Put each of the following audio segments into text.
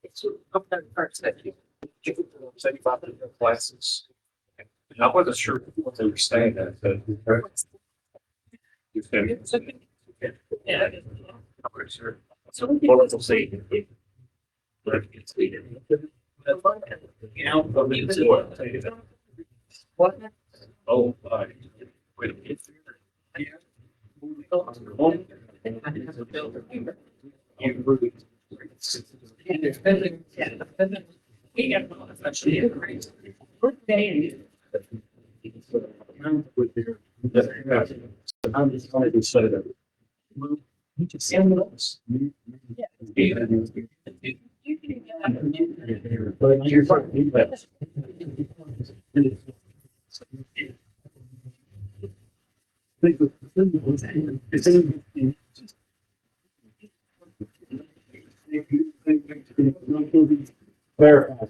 It's up there first. 75 classes. And I wasn't sure what they were saying that, but you finished. Yeah. I'm pretty sure. So we'll see. But it's needed. You know, but it's what? Oh, wait a minute. I'm just going to say that. You just see what else. But you're verify.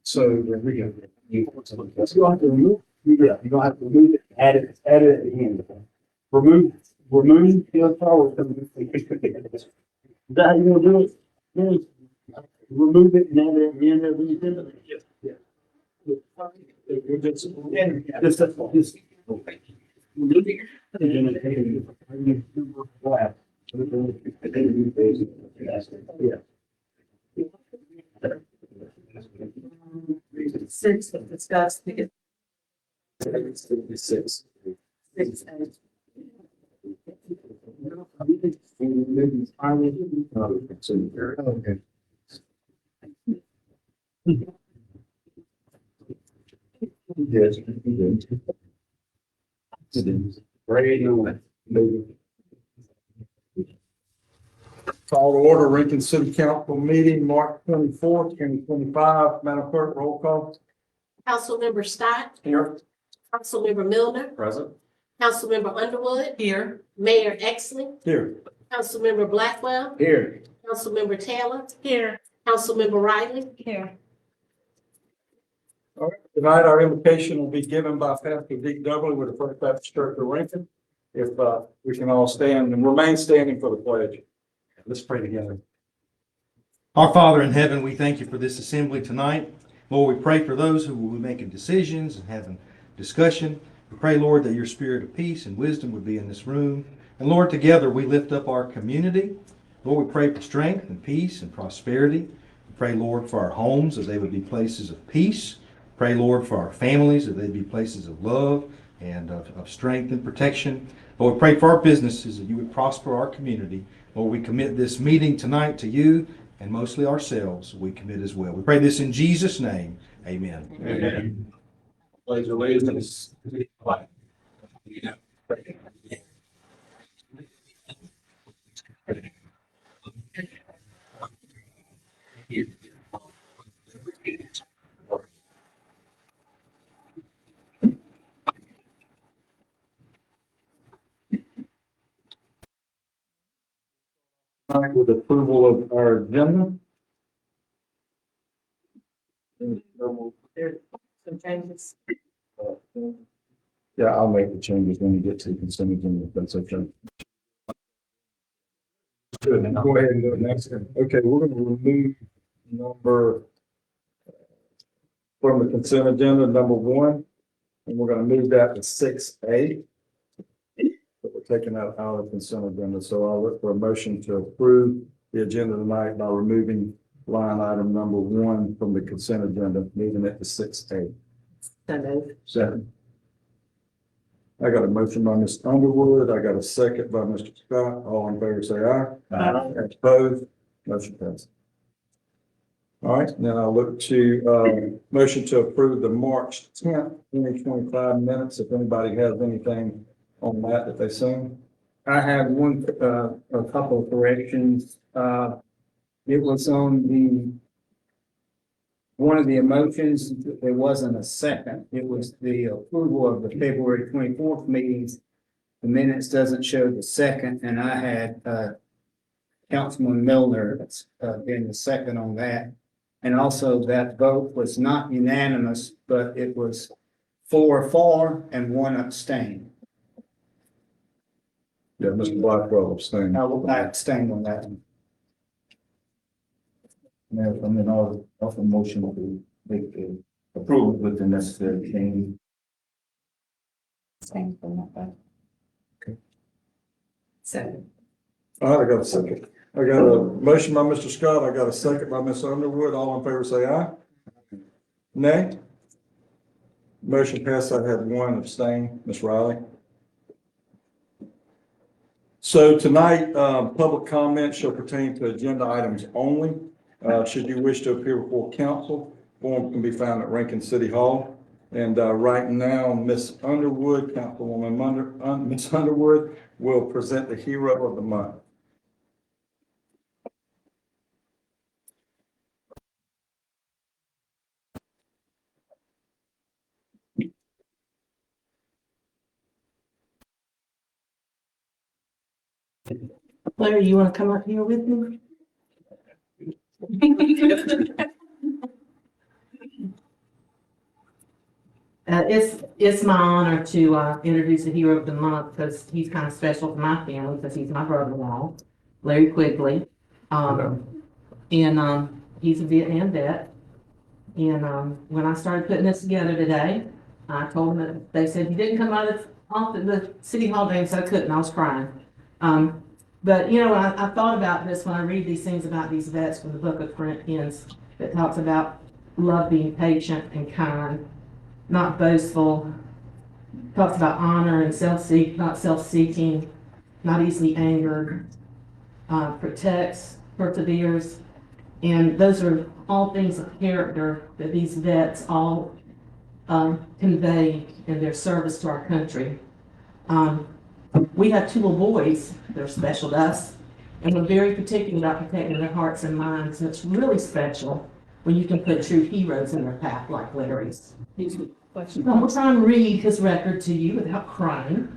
So there we go. You don't have to remove. Yeah, you don't have to remove it. Add it at the end. Remove the power. Is that how you gonna do it? Yeah. Remove it and add it at the end of the yes. Yeah. Just Six, discuss the. Six. Okay. Yes. Call to order Rankin City Council meeting, March 24th, 2025. Madam Clerk, roll call. Councilmember Scott, Here. Councilmember Milner, Present. Councilmember Underwood, Here. Mayor Exley, Here. Councilmember Blackwell, Here. Councilmember Taylor, Here. Councilmember Riley. Here. All right, tonight our invocation will be given by Pastor Dick Dudley with the First Baptist Church of Rankin. If we can all stand and remain standing for the pledge. Let's pray together. Our Father in heaven, we thank you for this assembly tonight. Lord, we pray for those who will be making decisions and having discussion. We pray, Lord, that your spirit of peace and wisdom would be in this room. And Lord, together we lift up our community. Lord, we pray for strength and peace and prosperity. We pray, Lord, for our homes, that they would be places of peace. Pray, Lord, for our families, that they'd be places of love and of strength and protection. Lord, we pray for our businesses, that you would prosper our community. Lord, we commit this meeting tonight to you, and mostly ourselves we commit as well. We pray this in Jesus' name. Amen. Amen. Pledge allegiance to the flag. Tonight with approval of our agenda. There's some changes. Yeah, I'll make the changes when we get to the consent agenda, if that's okay. Good, then go ahead and go next. Okay, we're gonna remove number from the consent agenda, number 1, and we're gonna move that to 6A. But we're taking that out of the consent agenda, so I'll look for a motion to approve the agenda tonight by removing line item number 1 from the consent agenda, moving it to 6A. Second. I got a motion by Mr. Underwood. I got a second by Mr. Scott. All in favor, say aye. Aye. Opposed? Motion passes. All right, then I'll look to, motion to approve the March 10th, 2025 minutes. If anybody has anything on that they seen. I have a couple of corrections. It was on one of the emotions, there wasn't a second. It was the approval of the February 24th meetings. The minutes doesn't show the second, and I had, Councilman Milner, being the second on that. And also that vote was not unanimous, but it was 4 for and 1 abstain. Yeah, Mr. Blackwell abstained. I abstain on that one. Mayor, I'm in order of a motion to make the approval with the necessary change. Same from that. Second. All right, I got a second. I got a motion by Mr. Scott. I got a second by Ms. Underwood. All in favor, say aye. Nay? Motion passed. I had one abstain, Ms. Riley. So tonight, public comment shall pertain to agenda items only. Should you wish to appear before council, form can be found at Rankin City Hall. And right now, Ms. Underwood, Councilwoman Ms. Underwood, will present the hero of the month. Larry, you want to come up here with me? It's my honor to introduce the hero of the month because he's kind of special to my family because he's my brother-in-law, Larry Quigley. He's a Vietnam vet. And when I started putting this together today, I told him that they said he didn't come out off the city hall day, so I couldn't. I was crying. But you know, I thought about this when I read these things about these vets from the book of Corinthians that talks about love being patient and kind, not boastful, talks about honor and not self-seeking, not easily angered, protects, perseveres, and those are all things of character that these vets all convey in their service to our country. We have two little boys that are special to us, and we're very particular about protecting their hearts and minds, and it's really special when you can put true heroes in their path like Larry's. I'm gonna try and read his record to you without crying.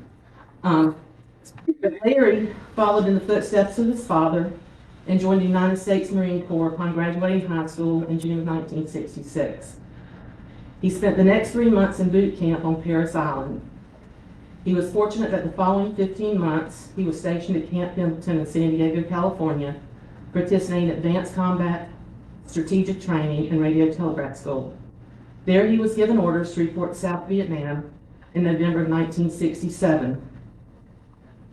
Larry followed in the footsteps of his father and joined the United States Marine Corps upon graduating high school in June of 1966. He spent the next 3 months in boot camp on Parris Island. He was fortunate that the following 15 months, he was stationed at Camp Pendleton in San Diego, California, participating in advanced combat, strategic training, and radio telegraph school. There he was given orders to report to South Vietnam in November of 1967.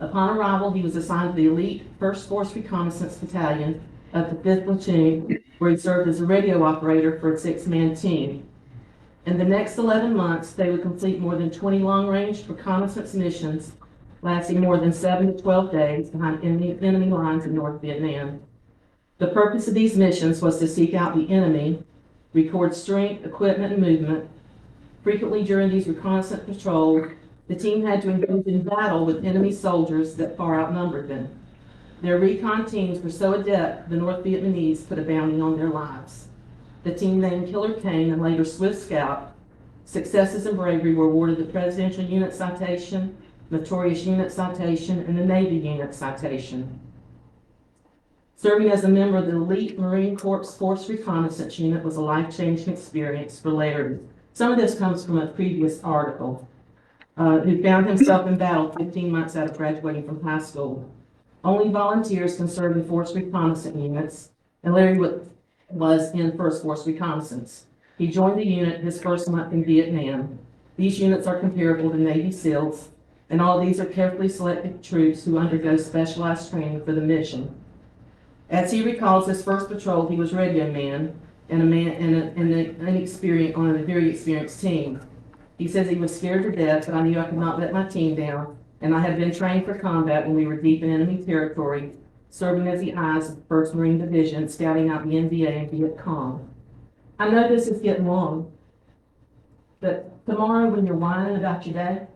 Upon arrival, he was assigned to the elite 1st Force Reconnaissance Battalion of the 5th Platoon, where he served as a radio operator for a 6-man team. In the next 11 months, they would complete more than 20 long-range reconnaissance missions, lasting more than 7 to 12 days behind enemy lines in North Vietnam. The purpose of these missions was to seek out the enemy, record strength, equipment, and movement. Frequently during these reconnaissance patrols, the team had to engage in battle with enemy soldiers that far outnumbered them. Their recon teams were so adept, the North Vietnamese put a bounty on their lives. The team named Killer Kane and later Swift Scout, successes and bravery were awarded the Presidential Unit Citation, Notorious Unit Citation, and the Navy Unit Citation. Serving as a member of the elite Marine Corps Force Reconnaissance Unit was a life-changing experience for Larry. Some of this comes from a previous article. Who found himself in battle 15 months out of graduating from high school. Only volunteers can serve in Force Reconnaissance units, and Larry was in 1st Force Reconnaissance. He joined the unit his first month in Vietnam. These units are comparable to Navy SEALs, and all of these are carefully selected troops who undergo specialized training for the mission. As he recalls his first patrol, he was radio man and on a very experienced team. He says he was scared to death, but I knew I could not let my team down, and I had been trained for combat when we were deep in enemy territory, serving as the eyes of the 1st Marine Division, scouting out the NVA and Viet Cong. I know this is getting long, but tomorrow when you're whining about your day,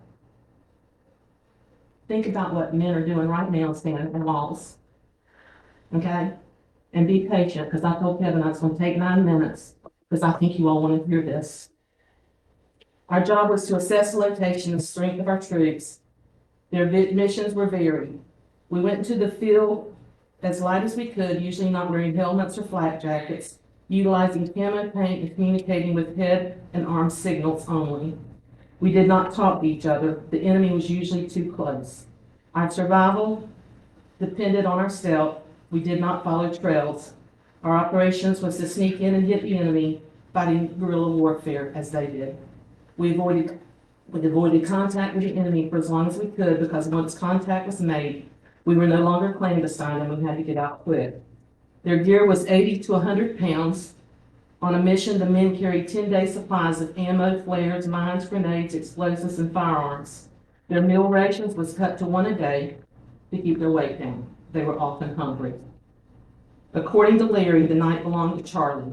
think about what men are doing right now standing in walls, okay? And be patient, because I told Kevin I was going to take 9 minutes, because I think you all want to hear this. Our job was to assess the location and strength of our troops. Their missions were varied. We went into the field as light as we could, usually not wearing helmets or flak jackets, utilizing camo paint and communicating with head and arm signals only. We did not talk to each other. The enemy was usually too close. Our survival depended on our stealth. We did not follow trails. Our operations was to sneak in and hit the enemy, fighting guerrilla warfare as they did. We avoided contact with the enemy for as long as we could, because once contact was made, we were no longer clandestine and we had to get out quick. Their gear was 80 to 100 pounds. On a mission, the men carried 10-day supplies of ammo, flares, mines, grenades, explosives, and firearms. Their meal rations was cut to one a day to keep their weight down. They were often hungry. According to Larry, the night belonged to Charlie.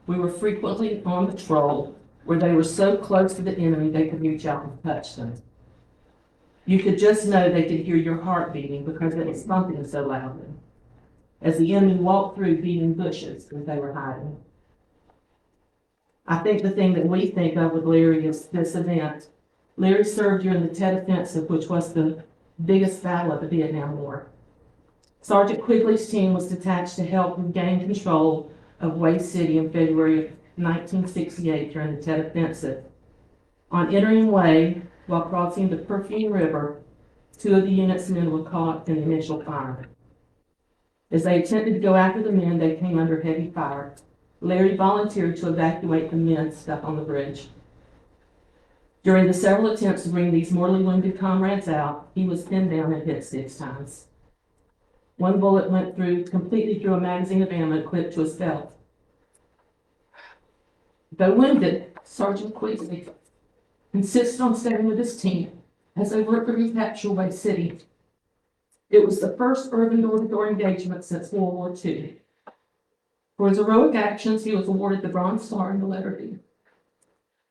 We were frequently on patrol where they were so close to the enemy they could reach out and touch them. You could just know they could hear your heart beating because it was thumping so loudly as the enemy walked through beating bushes as they were hiding. I think the thing that we think of with Larry is this event. Larry served during the Tet Offensive, which was the biggest battle of the Vietnam War. Sergeant Quigley's team was detached to help regain control of Way City in February of 1968 during the Tet Offensive. On entering Way, while crossing the Perfume River, 2 of the unit's men were caught in the initial fire. As they attempted to go after the men, they came under heavy fire. Larry volunteered to evacuate the men stuck on the bridge. During the several attempts to bring these mortally wounded comrades out, he was pinned down and hit 6 times. One bullet went completely through a magazine of ammo clipped to his belt. Though wounded, Sergeant Quigley insisted on staying with his team as they worked to recapture Way City. It was the first urban door-to-door engagement since World War II. For his heroic actions, he was awarded the Bronze Star and the letter D.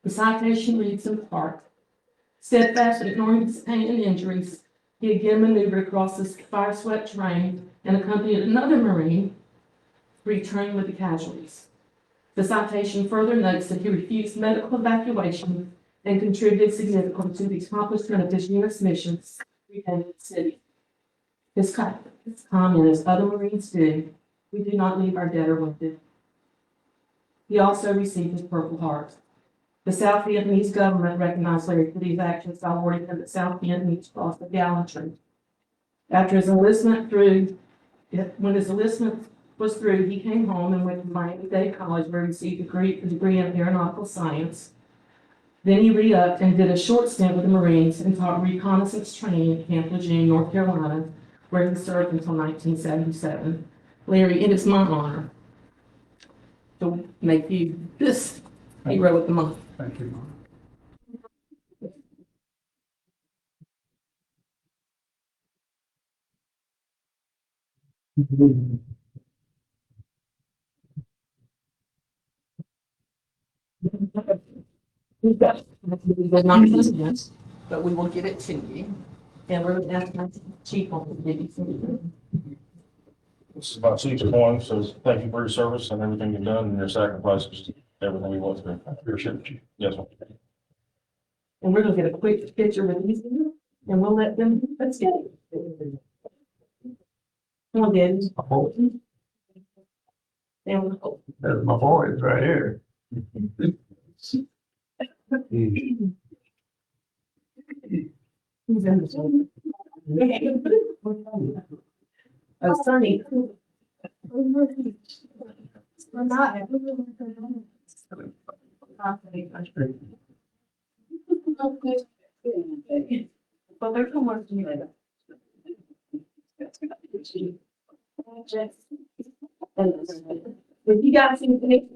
The citation reads in part, steadfast in ignoring his pain and injuries, he again maneuvered across this fire-swept terrain and accompanied another Marine returning with the casualties. The citation further notes that he refused medical evacuation and contributed significantly to the accomplishment of his unit's missions in the city. His comment, as other Marines do, we do not leave our dead or wounded. He also received his Purple Heart. The South Vietnamese government recognized Larry for these actions by awarding him the South Vietnamese Cross of Gallantry. After his enlistment when his enlistment was through, he came home and went to Miami-Dade College, where he received a degree in aeronautical science. Then he re-upped and did a short stint with the Marines and taught reconnaissance training at Camp Lejeune, North Carolina, where he served until 1977. Larry, it is my honor to make you this hero of the month. Thank you, Mom. We're not using this, but we will get it to you. And we're going to ask my chief on the BBC. This is my chief's point, so thank you for your service and everything you've done and your sacrifices, everything we want to do. I appreciate you. Yes, sir. And we're going to get a quick picture with these, and we'll let them, let's get it. Come on, Daddy. And we'll hold. That's my boys right here. Who's in this one? Oh, Sonny. We're not. But they're coming to me later. If you guys anything.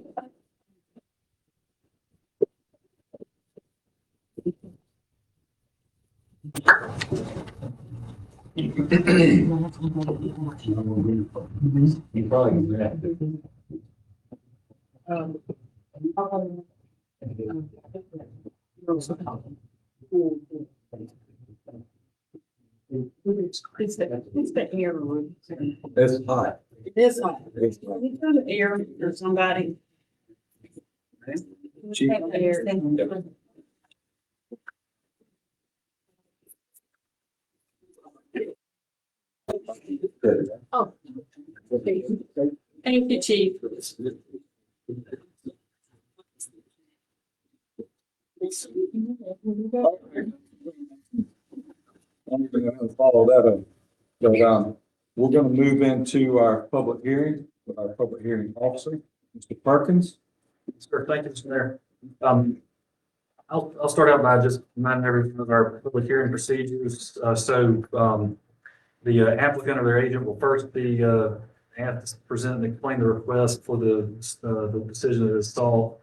You probably have to. It's the air room. It's hot. This one. Is it air or somebody? Chief. Air. Oh. Thank you, Chief. I'm gonna follow that up. But, we're gonna move into our public hearing with our public hearing officer, Mr. Perkins. Sure, thank you, Mr. Mayor. I'll start out by just reminding everyone of our public hearing procedures. The applicant or their agent will first be, have to present and explain the request for the decision to install.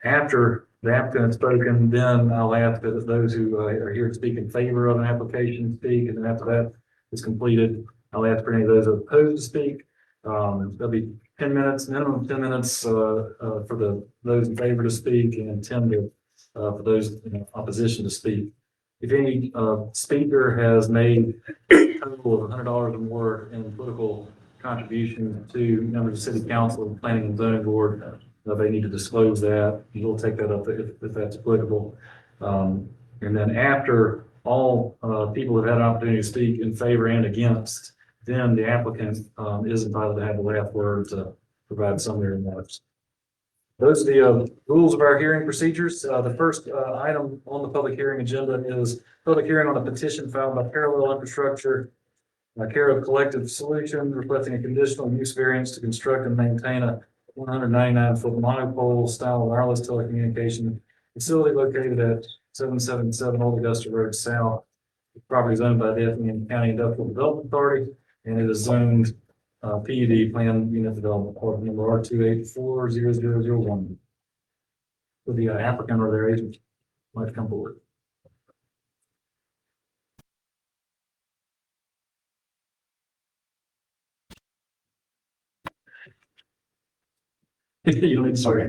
After the applicant has spoken, then I'll ask that those who are here to speak in favor of an application speak, and then after that is completed, I'll ask for any of those opposed to speak. There'll be 10 minutes, minimum 10 minutes, for those in favor to speak, and 10 for those in opposition to speak. If any, speaker has made a total of $100 or more in political contribution to members of city council and planning and zoning board, they need to disclose that. We'll take that up if that's applicable. And then after all, people have had an opportunity to speak in favor and against, then the applicant is entitled to have the last word to provide summary remarks. Those are the rules of our hearing procedures. The first item on the public hearing agenda is public hearing on a petition filed by Parallel Infrastructure, care of Collective Solution, requesting a conditional use variance to construct and maintain a 199-foot monopole style wireless telecommunication facility located at 777 Old Augusta Road South. The property is owned by the Effingham County Industrial Development Authority, and it is zoned PUD, Plan Unit Development, Order number R2840001. Would the applicant or their agent like to come forward? You don't need to swear.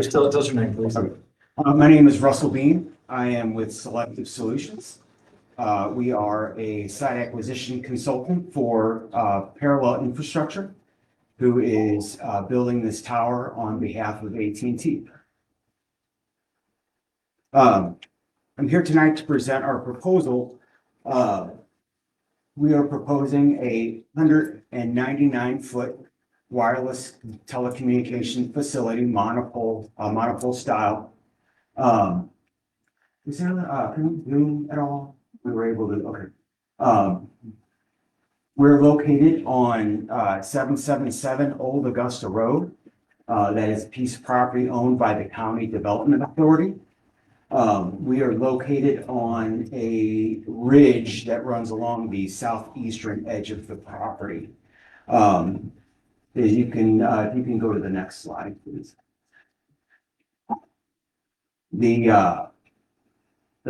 Tell us your name, please. My name is Russell Bean. I am with Selective Solutions. We are a site acquisition consultant for Parallel Infrastructure, who is building this tower on behalf of AT&T. I'm here tonight to present our proposal. We are proposing a 199-foot wireless telecommunication facility, monopole style. Is there, can we zoom at all? We were able to, okay. We're located on 777 Old Augusta Road. That is a piece of property owned by the County Development Authority. We are located on a ridge that runs along the southeastern edge of the property. If you can go to the next slide, please. The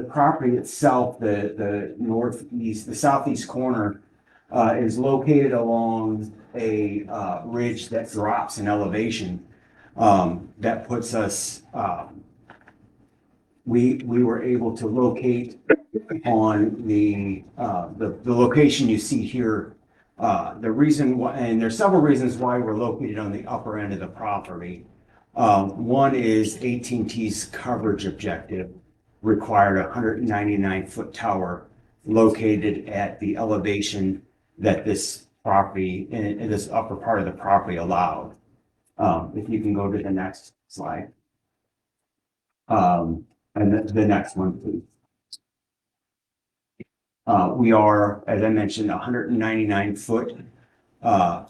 property itself, the southeast corner, is located along a ridge that drops in elevation. That puts us. We were able to locate on the location you see here. The reason why, and there's several reasons why we're located on the upper end of the property. One is AT&T's coverage objective required a 199-foot tower located at the elevation that this property, in this upper part of the property allowed. If you can go to the next slide. And the next one, please. We are, as I mentioned, 199-foot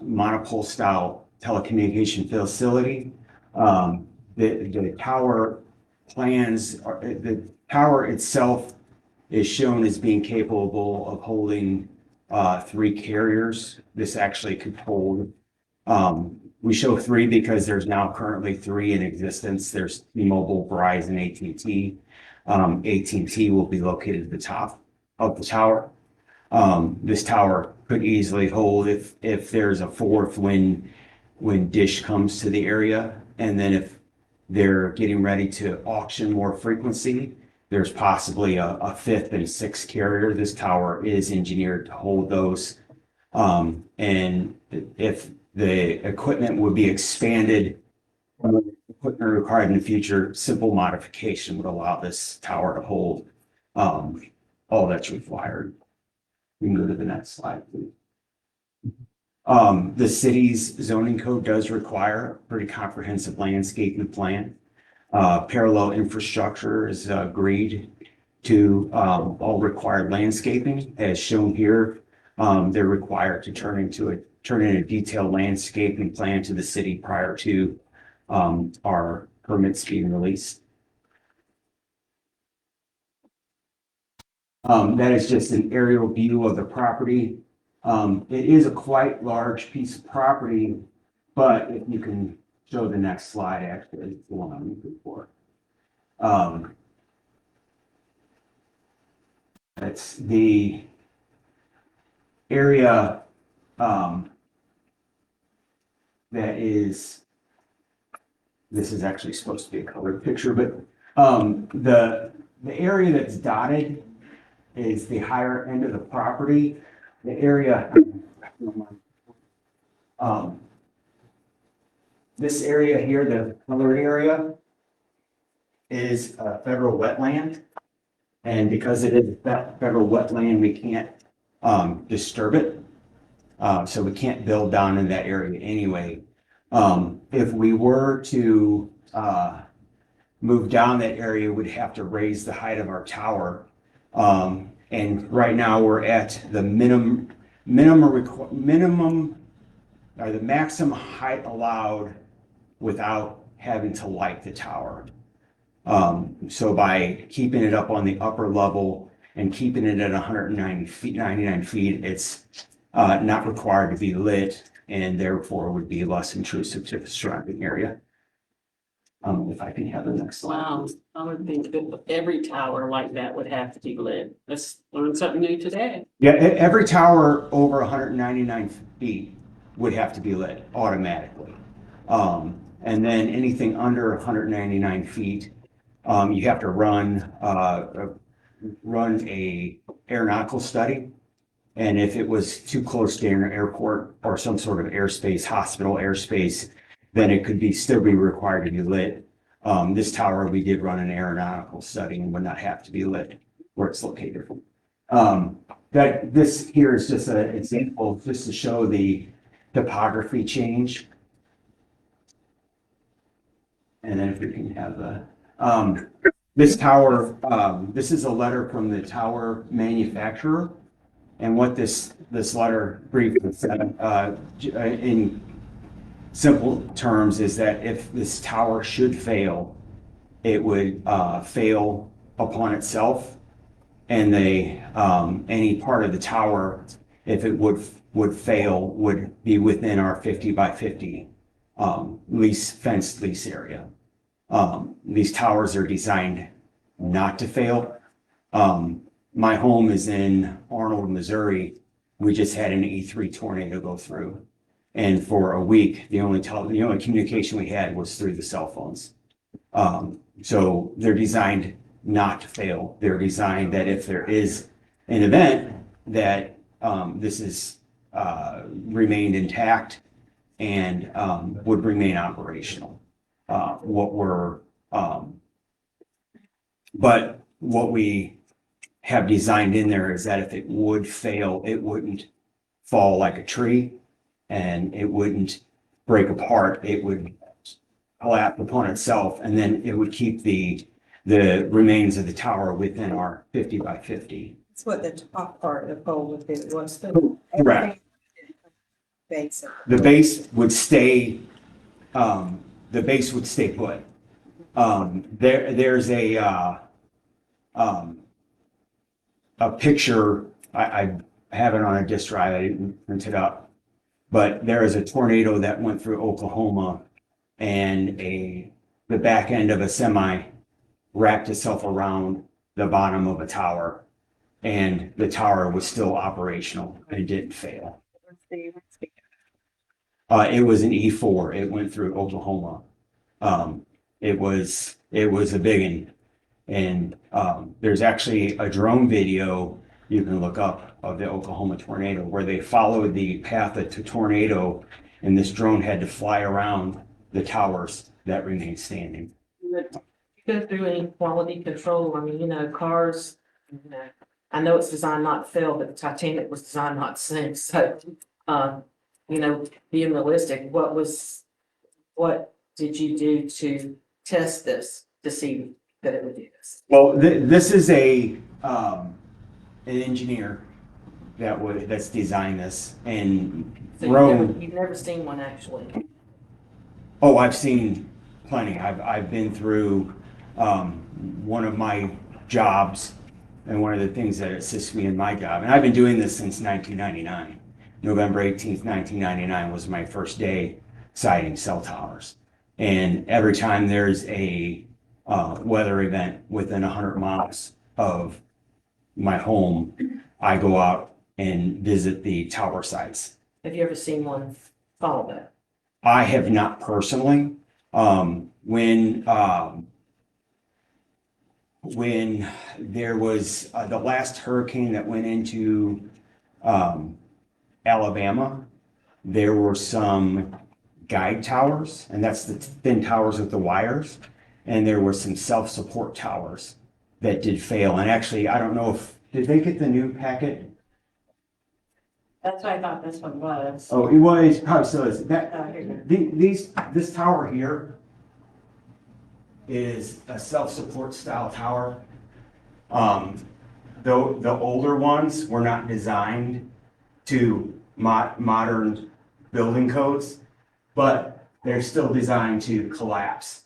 monopole style telecommunication facility. The tower plans, the tower itself is shown as being capable of holding 3 carriers. This actually could hold, we show 3 because there's now currently 3 in existence. There's T-Mobile, Verizon, AT&T. AT&T will be located at the top of the tower. This tower could easily hold if there's a 4th when Dish comes to the area, and then if they're getting ready to auction more frequency, there's possibly a 5th and 6th carrier. This tower is engineered to hold those. And if the equipment would be expanded, equipment required in the future, simple modification would allow this tower to hold all that's required. We can go to the next slide, please. The city's zoning code does require a pretty comprehensive landscaping plan. Parallel Infrastructure has agreed to all required landscaping as shown here. They're required to turn in a detailed landscaping plan to the city prior to our permits being released. That is just an aerial view of the property. It is a quite large piece of property, but if you can show the next slide, actually, it's the one I'm looking for. It's the area that is, this is actually supposed to be a colored picture, but the area that's dotted is the higher end of the property. The area, this area here, the colored area, is a federal wetland. And because it is that federal wetland, we can't disturb it. So we can't build down in that area anyway. If we were to move down that area, we'd have to raise the height of our tower. And right now we're at the minimum or the maximum height allowed without having to light the tower. So by keeping it up on the upper level and keeping it at 190 feet, 99 feet, it's not required to be lit and therefore would be less intrusive to the surrounding area. If I can have the next slide. Wow, I would think that every tower like that would have to be lit. Let's learn something new today. Yeah, every tower over 199 feet would have to be lit automatically. And then anything under 199 feet, you have to run a aeronautical study. And if it was too close to an airport or some sort of airspace, hospital airspace, then it could still be required to be lit. This tower, we did run an aeronautical study and would not have to be lit where it's located. This here is just an example just to show the topography change. And then if we can have this tower, this is a letter from the tower manufacturer. And what this letter briefly said, in simple terms, is that if this tower should fail, it would fail upon itself, and any part of the tower, if it would fail, would be within our 50 by 50 fenced lease area. These towers are designed not to fail. My home is in Arnold, Missouri. We just had an E3 tornado go through. And for a week, the only communication we had was through the cell phones. So they're designed not to fail. They're designed that if there is an event, that this is remained intact and would remain operational. But what we have designed in there is that if it would fail, it wouldn't fall like a tree and it wouldn't break apart. It would collapse upon itself, and then it would keep the remains of the tower within our 50 by 50. That's what the top part of the pole would be, was the. Correct. Base. The base would stay, put. There's a picture, I have it on a disk drive, I didn't print it up, but there is a tornado that went through Oklahoma, and the back end of a semi wrapped itself around the bottom of a tower, and the tower was still operational and didn't fail. It was an E4. It went through Oklahoma. It was a big one. And there's actually a drone video you can look up of the Oklahoma tornado where they followed the path of the tornado, and this drone had to fly around the towers that remained standing. You go through any quality control, I mean, cars, I know it's designed not to fail, but the Titanic was designed not to sink. So, being realistic, what did you do to test this to see that it would do this? Well, this is an engineer that's designed this, and So Rome. you've never seen one actually? Oh, I've seen plenty. I've been through, one of my jobs, and one of the things that assists me in my job, and I've been doing this since 1999. November 18th, 1999 was my first day siting cell towers. And every time there's a weather event within 100 miles of my home, I go out and visit the tower sites. Have you ever seen one follow that? I have not personally. When there was the last hurricane that went into Alabama, there were some guide towers, and that's the thin towers with the wires. And there were some self-support towers that did fail. And actually, I don't know did they get the new packet? That's what I thought this one was. Oh, it was, probably still is. Here. This tower here is a self-support style tower. The older ones were not designed to modern building codes, but they're still designed to collapse.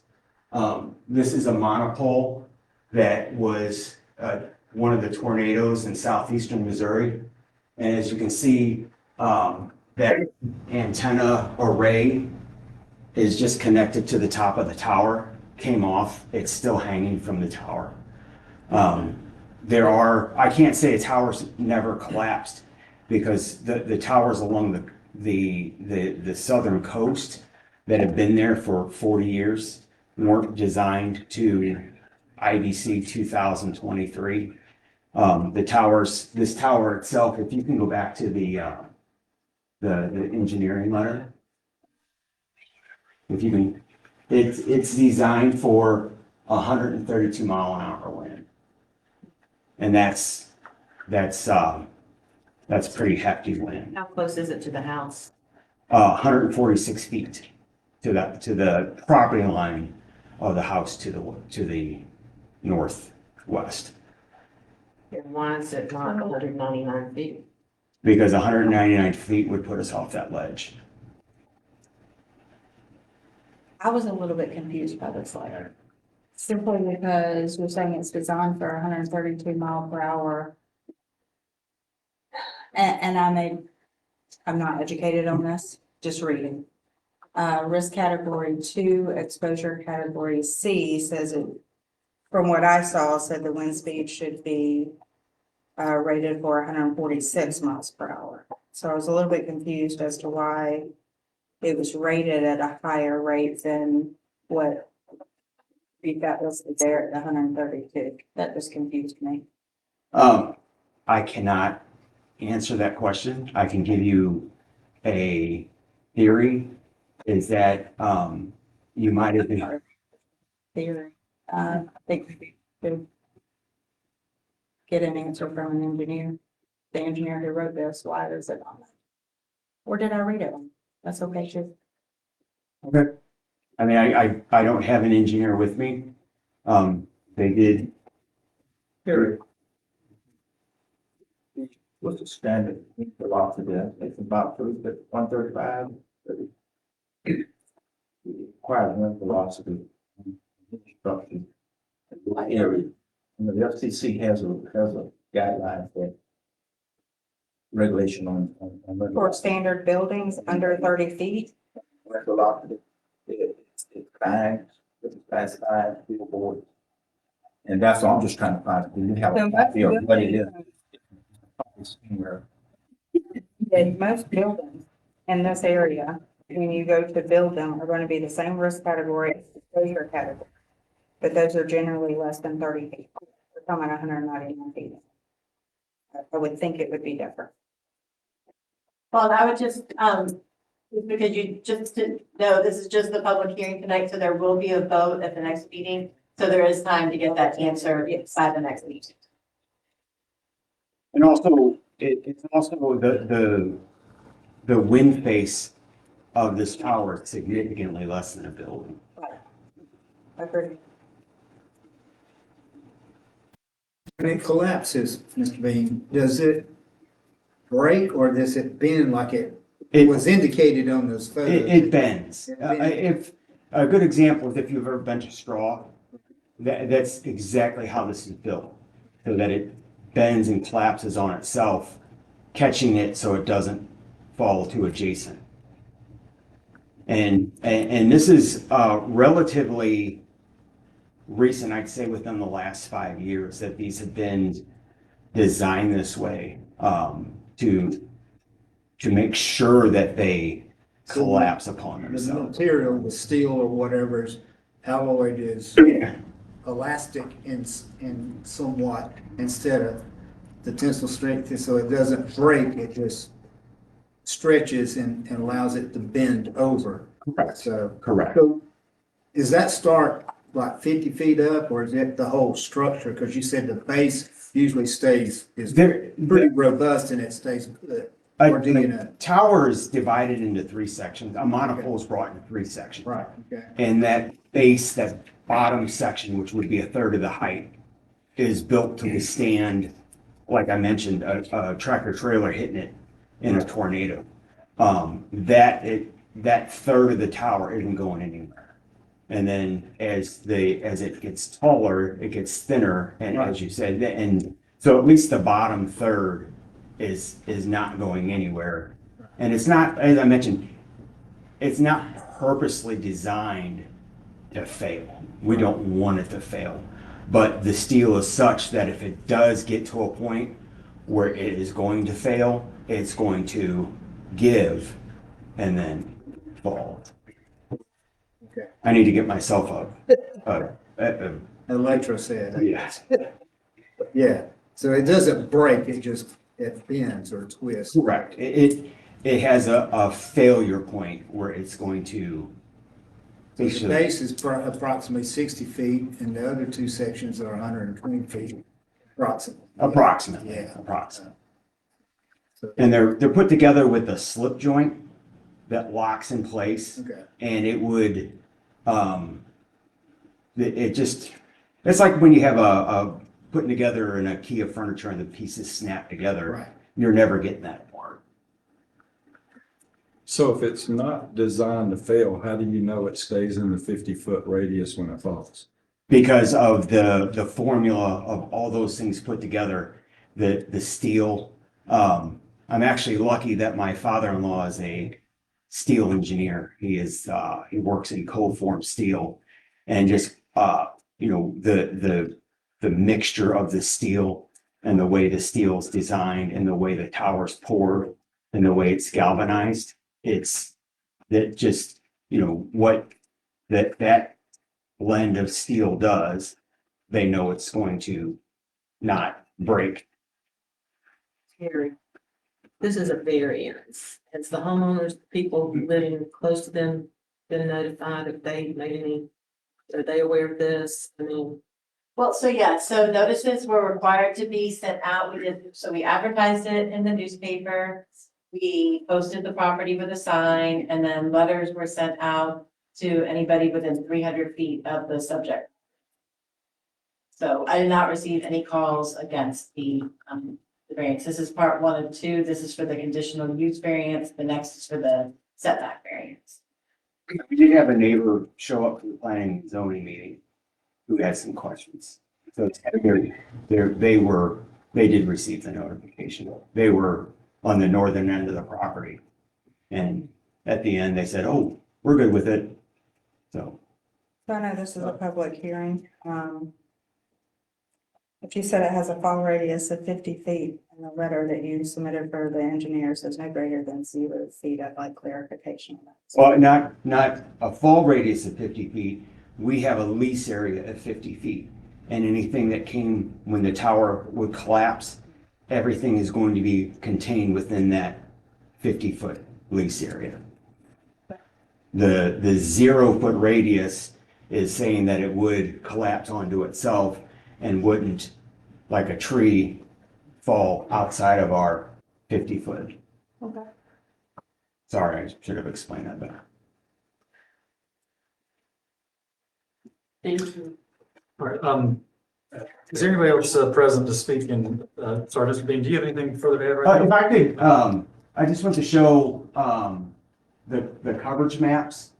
This is a monopole that was one of the tornadoes in southeastern Missouri. And as you can see, that antenna array is just connected to the top of the tower, came off, it's still hanging from the tower. I can't say a tower's never collapsed, because the towers along the southern coast that have been there for 40 years weren't designed to IBC 2023. This tower itself, if you can go back to the engineering letter. If you can, it's designed for 132 mile an hour wind. And that's pretty hefty wind. How close is it to the house? 146 feet to the property line of the house to the northwest. And why is it not 199 feet? Because 199 feet would put us off that ledge. I was a little bit confused by this letter. Simply because we're saying it's designed for 132 mile per hour. And I'm not educated on this, just reading. Risk category 2, exposure category C says it, from what I saw, said the wind speed should be rated for 146 miles per hour. So I was a little bit confused as to why it was rated at a higher rate than what you've got listed there at 132. That just confused me. I cannot answer that question. I can give you a theory, is that you might have been. Theory. I think we could get an answer from an engineer. The engineer who wrote this, why is it on that? Or did I read it wrong? That's okay too. Okay. I mean, I don't have an engineer with me. They did. Here. What's the standard velocity? It's about 135. Requires wind velocity. Construction. Area. And the FCC has a guideline for regulation on wind For velocity. standard buildings under 30 feet, Wind velocity. It's classified billboard. And that's all I'm just trying to find. Do you have So an most idea of what it is? buildings- in most buildings in this area, when you go to build them, are going to be the same risk category as the exposure category. But those are generally less than 30 feet. We're talking 199 feet. I would think it would be different. Well, I would just, because you just didn't know, this is just the public hearing tonight, so there will be a vote at the next meeting. So there is time to get that answer by the next meeting. And also, it's also the wind face of this tower is significantly less than a building. Agreed. When it collapses, Mr. Bean, does it break or does it bend like it It, was indicated on those photos? it bends. It bends. If, a good example is if you've ever bent a straw, that's exactly how this is built. So that it bends and collapses on itself, catching it so it doesn't fall to adjacent. And this is relatively recent, I'd say within the last 5 years, that these have been designed this way to make sure that they collapse upon The themselves. material, the steel or whatever is alloyed is elastic in somewhat instead of the tensile strength, so it doesn't break, it just stretches and allows it to bend over. Correct. So, Correct. so is that start like 50 feet up or is it the whole structure? Because you said the base usually is There, pretty robust and it stays good. Or do you a know? tower is divided into 3 sections. A monopole is brought into 3 sections. Right, okay. And that base, that bottom section, which would be a third of the height, is built to withstand, like I mentioned, a tractor trailer hitting it in a tornado. That third of the tower isn't going anywhere. And then as it gets taller, it gets thinner, and as you said, and so at least the bottom third is not going anywhere. And it's not, as I mentioned, it's not purposely designed to fail. We don't want it to fail. But the steel is such that if it does get to a point where it is going to fail, it's going to give and then fall. Okay. I need to get myself up. Electro said. Yes. Yeah, so it doesn't break, it bends or twists. Correct. It has a failure point where it's going to. So the base is approximately 60 feet and the other 2 sections are 120 feet approximately. Approximately. Yeah. Approximately. So- And they're put together with a slip joint that locks in place. Okay, And it would, it's like when you have a putting together an IKEA furniture and the pieces snap together. right. You're never getting that apart. So if it's not designed to fail, how do you know it stays in the 50-foot radius when it falls? Because of the formula of all those things put together, the steel. I'm actually lucky that my father-in-law is a steel engineer. He works in cold form steel, and just the mixture of the steel and the way the steel is designed and the way the tower's poured and the way it's galvanized. It's that just what that blend of steel does. They know it's going to not break. Terry, this is a variance. Has the homeowners, people living close to them, been notified if they made any, are they aware of this? I mean, Well, so yeah, so notices were required to be sent out. We advertised it in the newspaper. We posted the property with a sign and then letters were sent out to anybody within 300 feet of the subject. So I did not receive any calls against the variance. This is part 1 and 2. This is for the conditional use variance. The next is for the setback variance. We did have a neighbor show up for the planning and zoning meeting who had some questions. So they did receive the notification. They were on the northern end of the property. And at the end, they said, "Oh, we're good with it." So, So I know this is a public hearing. If you said it has a fall radius of 50 feet in the letter that you submitted for the engineers, there's no greater than 0 feet, I'd like clarification on that. well, not a fall radius of 50 feet. We have a lease area of 50 feet. And anything that came when the tower would collapse, everything is going to be contained within that 50-foot lease area. The 0-foot radius is saying that it would collapse onto itself and wouldn't, like a tree, fall outside of our 50-foot. Okay. Sorry, I should have explained that better. Thank you. All right, Is there anybody else present to speak in, sorry, Mr. Bean, do you have anything further to add right If now? I could, I just want to show, the coverage maps.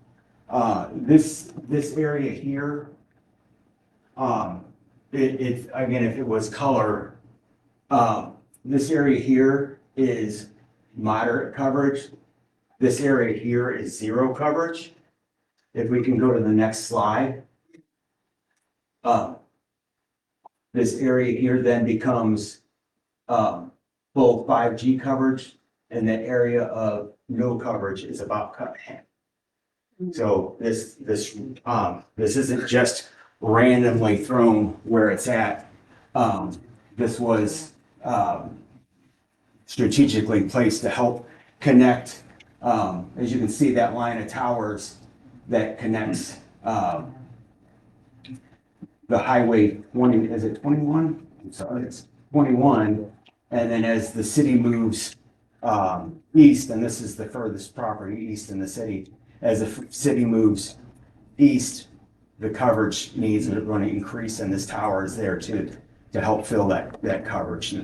This area here, again, if it was color, this area here is moderate coverage. This area here is zero coverage. If we can go to the next slide. This area here then becomes, full 5G coverage, and the area of no coverage is about cut in half. So this isn't just randomly thrown where it's at. This was, strategically placed to help connect, as you can see, that line of towers that connects, the highway 20, is it 21? I'm sorry, it's 21. And then as the city moves east, and this is the furthest property east in the city, as the city moves east, the coverage needs are going to increase, and this tower is there to help fill that coverage.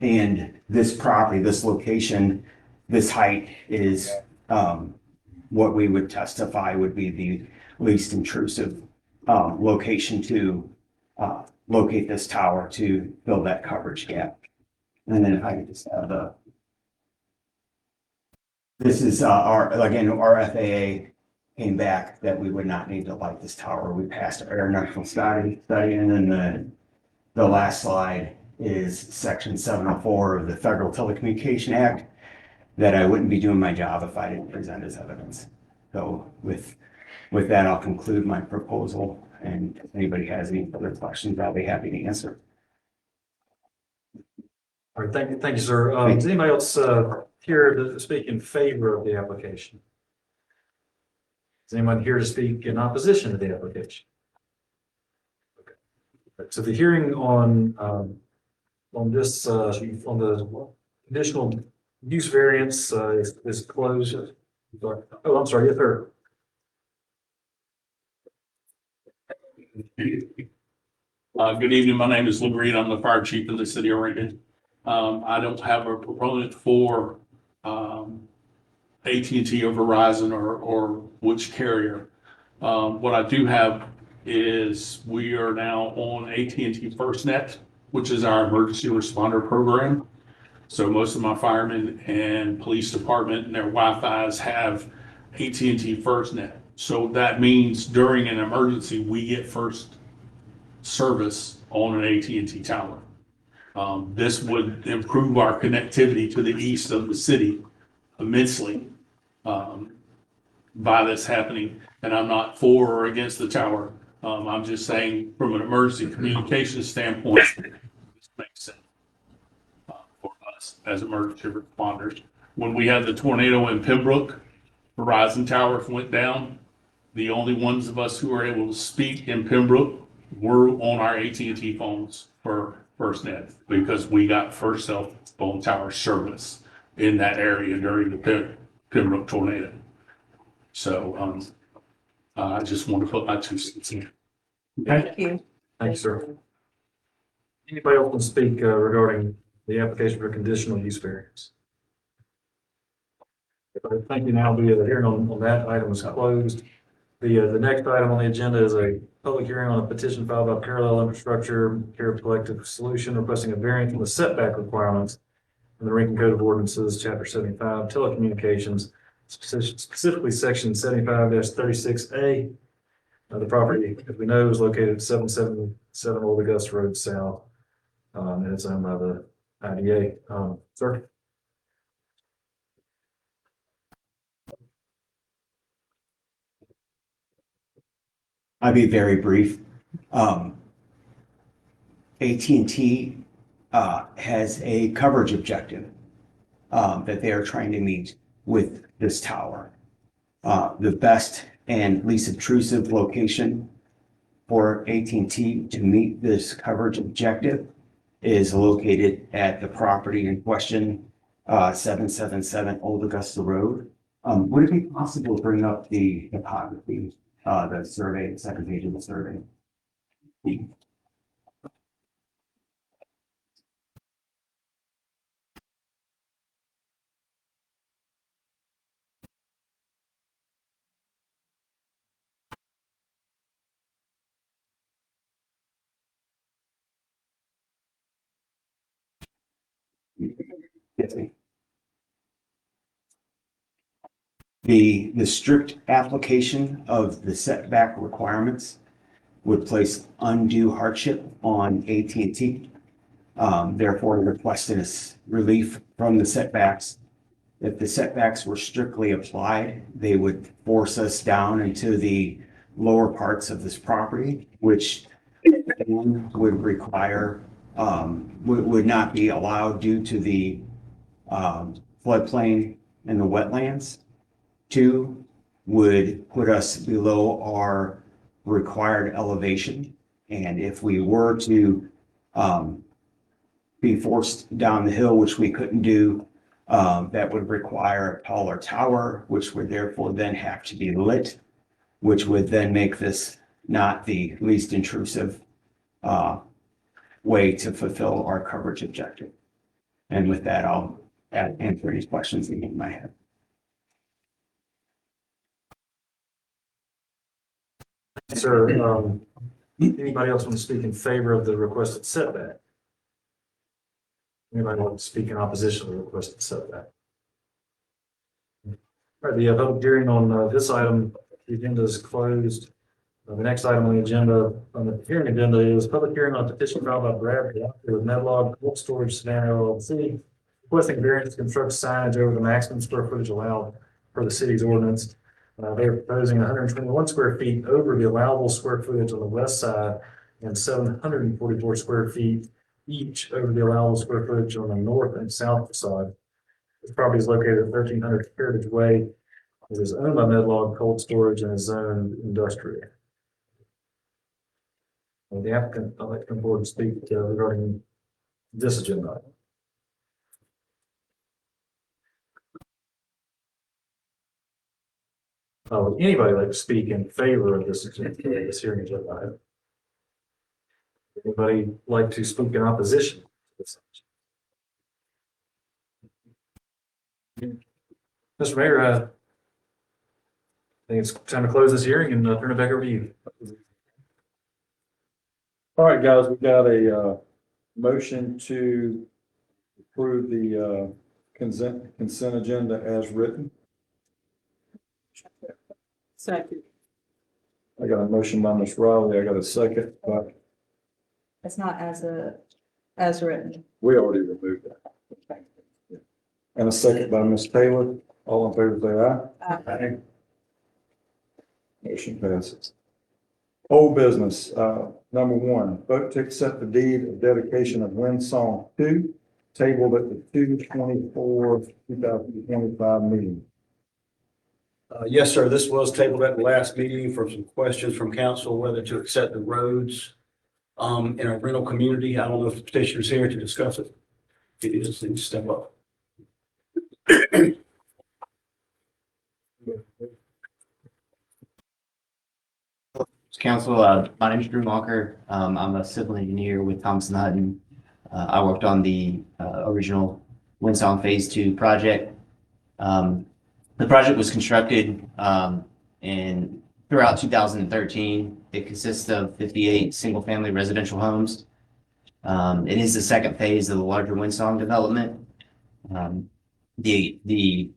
And this property, this location, this height is what we would testify would be the least intrusive location to locate this tower to fill that coverage gap. And then if I could just have this is our FAA came back that we would not need to light this tower. We passed our aeronautical study, and then the last slide is section 704 of the Federal Telecommunication Act, that I wouldn't be doing my job if I didn't present as evidence. So with that, I'll conclude my proposal, and if anybody has any further questions, I'll be happy to answer. All right, thank you, sir. Is anybody else here to speak in favor of the application? Is anyone here to speak in opposition to the application? Okay. So the hearing on this, on the conditional use variance is closed. Oh, I'm sorry, yes, sir. Good evening. My name is Lou Reed. I'm the fire chief of the city of Rankin. I don't have a proponent for AT&T or Verizon or which carrier. What I do have is we are now on AT&T FirstNet, which is our emergency responder program. So most of my firemen and police department and their Wi-Fi's have AT&T FirstNet. So that means during an emergency, we get first service on an AT&T tower. This would improve our connectivity to the east of the city immensely by this happening. And I'm not for or against the tower. I'm just saying from an emergency communications standpoint, this makes sense for us as emergency responders. When we had the tornado in Pembroke, Verizon towers went down. The only ones of us who were able to speak in Pembroke were on our AT&T phones for FirstNet because we got first cell phone tower service in that area during the Pembroke tornado. So I just want to put my 2 cents in. Thank you. Thank you, sir. Anybody else want to speak regarding the application for conditional use variance? Thank you. Now the hearing on that item is closed. The next item on the agenda is a public hearing on a petition filed by Parallel Infrastructure Care Collective Solution requesting a variance from the setback requirements in the Rankin Code of Ordinances, Chapter 75, Telecommunications, specifically Section 75-36A. The property, as we know, is located at 777 Old Augusta Road South, and it's owned by the IDA. Sir? I'll be very brief. AT&T has a coverage objective that they are trying to meet with this tower. The best and least intrusive location for AT&T to meet this coverage objective is located at the property in question, 777 Old Augusta Road. Would it be possible to bring up the topography, the survey, the second page of the survey? Yes, ma'am. The strict application of the setback requirements would place undue hardship on AT&T. Therefore, requested is relief from the setbacks. If the setbacks were strictly applied, they would force us down into the lower parts of this property, which would require, would not be allowed due to the floodplain and the wetlands. 2 would put us below our required elevation. And if we were to be forced down the hill, which we couldn't do, that would require a taller tower, which would therefore then have to be lit, which would then make this not the least intrusive way to fulfill our coverage objective. And with that, I'll answer any questions that you might have. Sir, anybody else want to speak in favor of the requested setback? Anybody want to speak in opposition to the requested setback? All right, the public hearing on this item, the agenda is closed. The next item on the agenda, on the hearing agenda, is public hearing on a petition filed by Brad with Medlog Cold Storage Savannah LLC, requesting variance to construct signage over the maximum square footage allowed per the city's ordinance. They are proposing 121 square feet over the allowable square footage on the west side and 744 square feet each over the allowable square footage on the north and south side. This property is located at 1300 Heritage Way. It is owned by Medlog Cold Storage and is zoned industrial. The applicant, I'd like to come forward and speak regarding this agenda item. Would anybody like to speak in favor of this agenda, this hearing agenda item? Anybody like to speak in opposition to this? Mr. Mayor, I think it's time to close this hearing and turn it back over to you. All right, guys, we've got a motion to approve the consent agenda as written. Second. I got a motion by Ms. Riley. I got a second, but It's not as written. we already removed that. And a second by Ms. Taylor. All in favor, say aye. Motion passes. Old business, number 1, vote to accept the deed of dedication of Wind Song 2, tabled at the 2/24/2025 meeting. Yes, sir. This was tabled at the last meeting for some questions from council whether to accept the roads in our rental community. I don't know if the petitioner's here to discuss it. If it is, then step up. Council, my name is Drew Walker. I'm a civil engineer with Thompson Hutton. I worked on the original Windsong Phase 2 project. The project was constructed throughout 2013. It consists of 58 single-family residential homes. It is the second phase of the larger Windsong development. The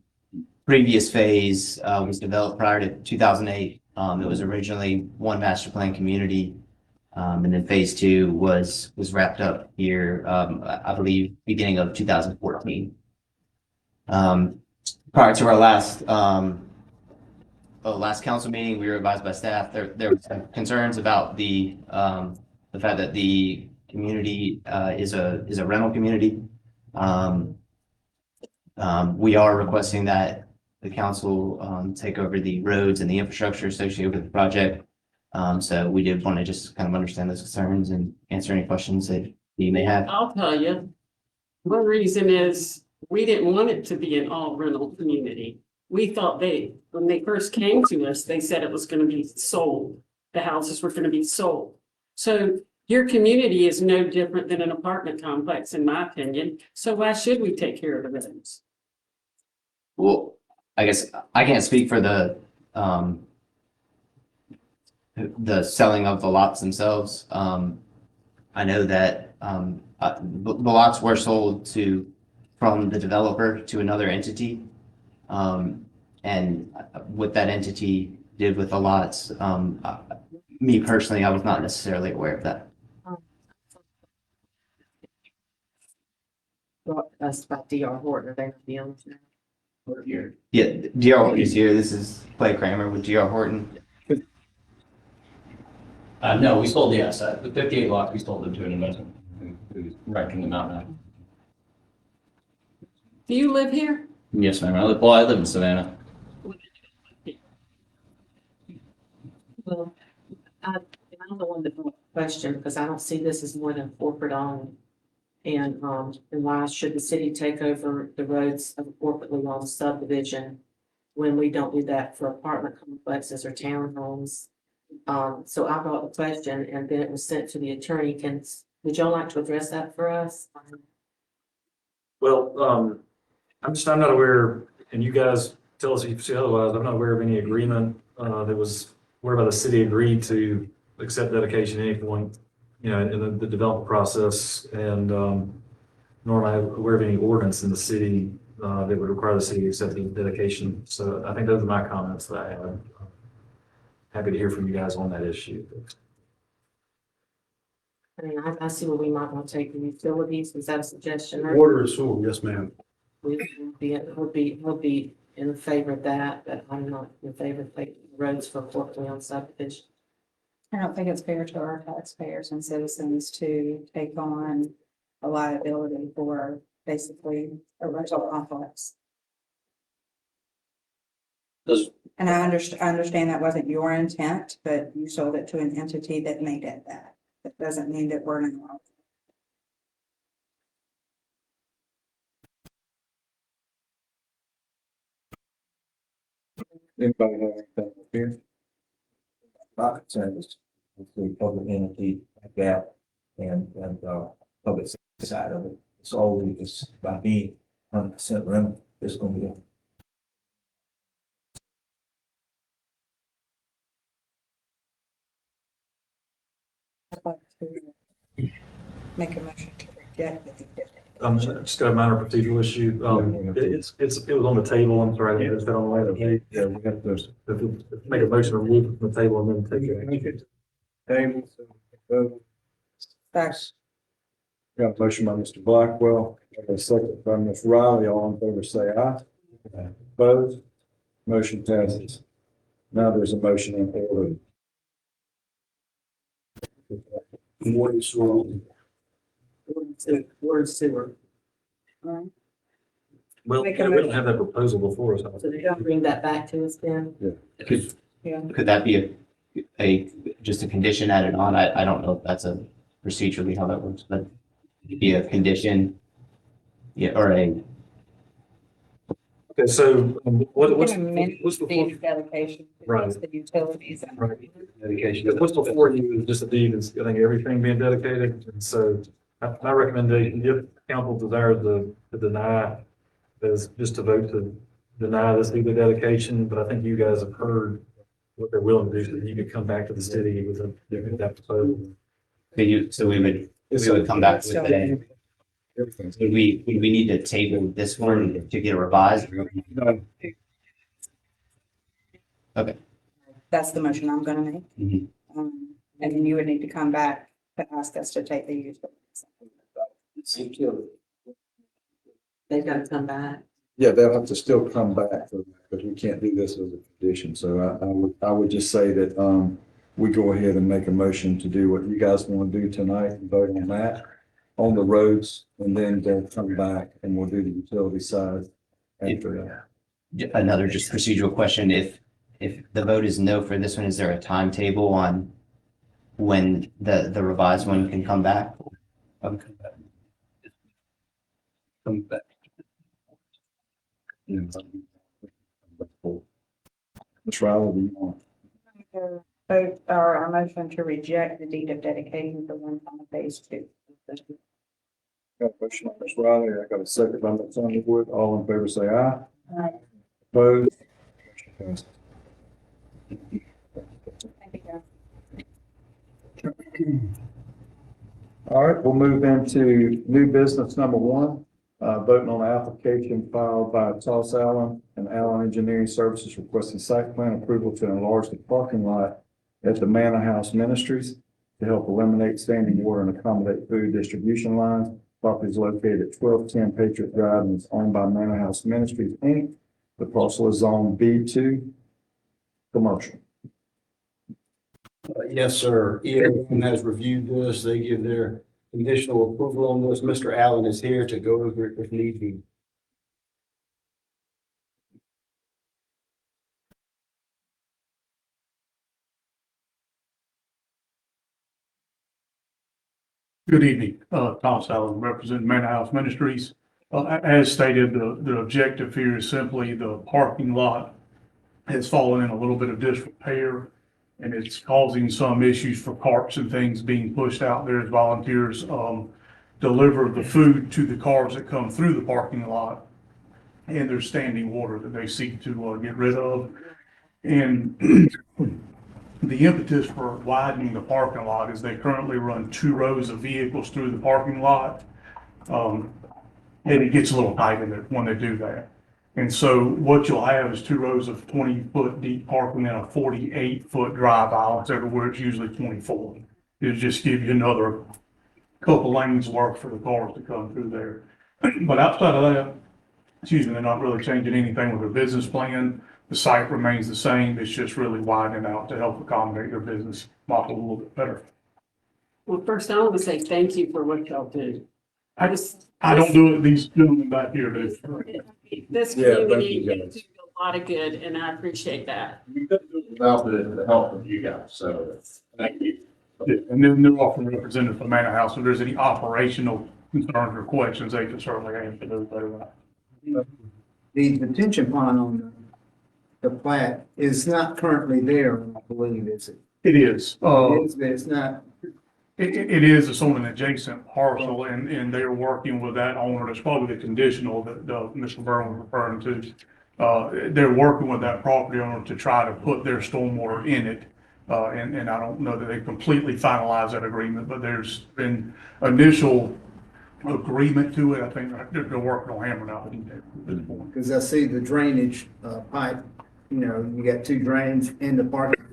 previous phase was developed prior to 2008. It was originally one master plan community, and then phase 2 was wrapped up here, I believe, beginning of 2014. Prior to our last council meeting, we were advised by staff there were some concerns about the fact that the community is a rental community. We are requesting that the council take over the roads and the infrastructure associated with the project. So we did want to just kind of understand those concerns and answer any questions that you may have. I'll tell you. One reason is we didn't want it to be an all rental community. We thought when they first came to us, they said it was going to be sold. The houses were going to be sold. So your community is no different than an apartment complex, in my opinion. So why should we take care of the roads? Well, I guess I can't speak for the selling of the lots themselves. I know that, the lots were sold from the developer to another entity. And what that entity did with the lots, me personally, I was not necessarily aware of that. That's about DR Horton, are they not the owners now? Yeah, DR Horton is here. This is Clay Kramer with DR Horton. No, we sold the asset, the 58 lots, we sold them to an investment who's renting them out now. Do you live here? Yes, ma'am. I live in Savannah. Well, I'm the one that brought the question, because I don't see this as more than corporate owned. And why should the city take over the roads of a corporately owned subdivision when we don't do that for apartment complexes or townhomes? So I brought the question and then it was sent to the attorney. Would y'all like to address that for us? Well, I'm not aware, and you guys tell us if you see otherwise, I'm not aware of any agreement, that was whereby the city agreed to accept dedication at any point, you know, in the development process, and, nor am I aware of any ordinance in the city, that would require the city to accept the dedication. So I think those are my comments that I have. Happy to hear from you guys on that issue. I mean, I see where we might want to take the utilities. Is that a suggestion? Water and sewer, yes, ma'am. We'll be in favor of that, but I'm not in favor of taking roads for corporately owned subdivision. I don't think it's fair to our taxpayers and citizens to take on a liability for basically a rental complex. And I understand that wasn't your intent, but you sold it to an entity that made it that. That doesn't mean that we're not. Anybody have anything here? My concern is with the public entity like that and, public side of it. It's always by being 100% rental, it's gonna be. I'd like to make a motion to reject it. Just got a minor procedural issue. It was on the table. I'm sorry, I just got on the way. Yeah, we got those. Make a motion to remove it from the table and then take it. Table, so, That's got a motion by Mr. Blackwell, got a second by Ms. Riley, all in favor say aye. Opposed? Motion passes. Now there's a motion in order. Water and sewer. Water and sewer. Well, Make a we don't motion. have that proposal before us. So they're gonna bring that back to us then? Could that be just a condition added on? I don't know if that's a procedurally how that works, but it'd be a condition. Yeah, or Okay, so what's the before? dedication. Right. The utilities. Right. Dedication. What's before you is just a deed, is, I think, everything being dedicated, and so my recommendation, if council desires to deny, is just to vote to deny this legal dedication, but I think you guys have heard what they're willing to do, so you could come back to the city with that proposal. so we would come back with that. Would we need to table this one to get revised? No. Okay. That's the motion I'm gonna make. Mhm. And then you would need to come back to ask us to take the utilities. They've got to come back. Yeah, they'll have to still come back, because we can't do this as a condition, so I would just say that, we go ahead and make a motion to do what you guys want to do tonight and vote on that, on the roads, and then they'll come back and we'll do the utility side after that. Another just procedural question. If the vote is no for this one, is there a timetable on when the revised one can come back? Okay. Come back. Ms. Riley, do you want? Vote or a motion to reject the deed of dedication for one on phase two. Got a motion by Ms. Riley, I got a second by Ms. Underwood, all in favor say aye. Aye. Opposed? Motion passes. Thank you, guys. All right, we'll move into new business number one, voting on the application filed by Toss Allen and Allen Engineering Services requesting site plan approval to enlarge the parking lot at the Manor House Ministries to help eliminate standing water and accommodate food distribution lines. Property is located at 1210 Patriot Drive and is owned by Manor House Ministries, Inc. The parcel is zone B2, commercial. Yes, sir. EOM has reviewed this. They give their conditional approval on this. Mr. Allen is here to go over it if need be. Good evening, Thomas Allen, representing Manor House Ministries. As stated, the objective here is simply the parking lot has fallen in a little bit of disrepair, and it's causing some issues for carts and things being pushed out there as volunteers deliver the food to the cars that come through the parking lot. And there's standing water that they seek to get rid of. And the impetus for widening the parking lot is they currently run 2 rows of vehicles through the parking lot. And it gets a little tight in it when they do that. And so what you'll have is 2 rows of 20-foot deep parking and a 48-foot drive aisle instead of where it's usually 24. It'll just give you another couple lanes work for the cars to come through there. But outside of that, they're not really changing anything with their business plan. The site remains the same. It's just really widening out to help accommodate their business model a little bit better. Well, first, I want to say thank you for what y'all do. I don't do it, these gentlemen back here do. This Yeah, thank community you, can do a lot of good, and I appreciate that. Without the help of you guys, so thank you. Yeah, and then they're often represented from Manor House. If there's any operational concerns or questions, they can certainly answer those better. The detention pond on the plat is not currently there, I believe, is it? It is. It's not. It is, it's on an adjacent parcel, and they're working with that owner. That's probably the conditional that Mr. Byrne was referring to. They're working with that property owner to try to put their stormwater in it. And I don't know that they completely finalized that agreement, but there's been initial agreement to it. I think they're working on hammering out the details at this point. Because I see the drainage pipe, you got 2 drains in the parking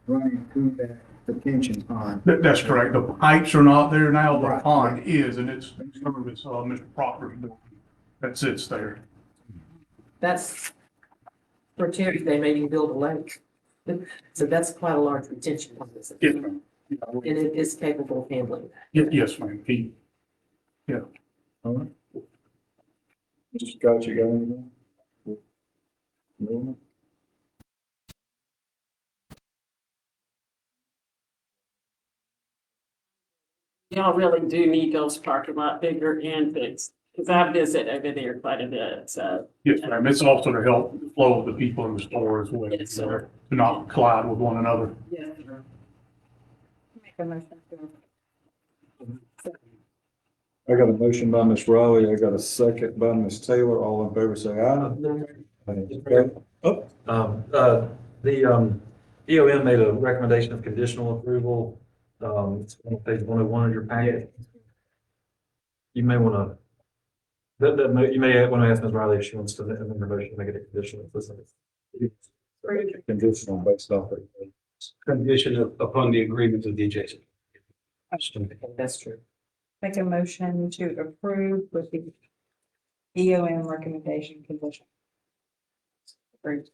running through that detention pond. That's correct. The pipes are not there now. The Right. pond is, and it's Mr. Proctor's building that sits there. That's for charity, they made him build a lake. So that's quite a large retention pond. Yes, ma'am. And it is capable of handling that. Yes, ma'am. All right. Mr. Scott, you got anything? No? Y'all really do need those parking lot bigger and fixed, because I visit over there quite a bit, so. Yes, ma'am. It's also to help the flow of the people in the store as well, Yes, sir. to not collide with one another. Yeah. Make a motion to. I got a motion by Ms. Riley, I got a second by Ms. Taylor, all in favor say aye. The EOM made a recommendation of conditional approval. It's on page 101 of your packet. You may want to, you may want to ask Ms. Riley if she wants to amend her motion to make it a conditional. Conditional based off it. Condition upon the agreement of the adjacent. That's true. Make a motion to approve with the EOM recommendation condition. Approved.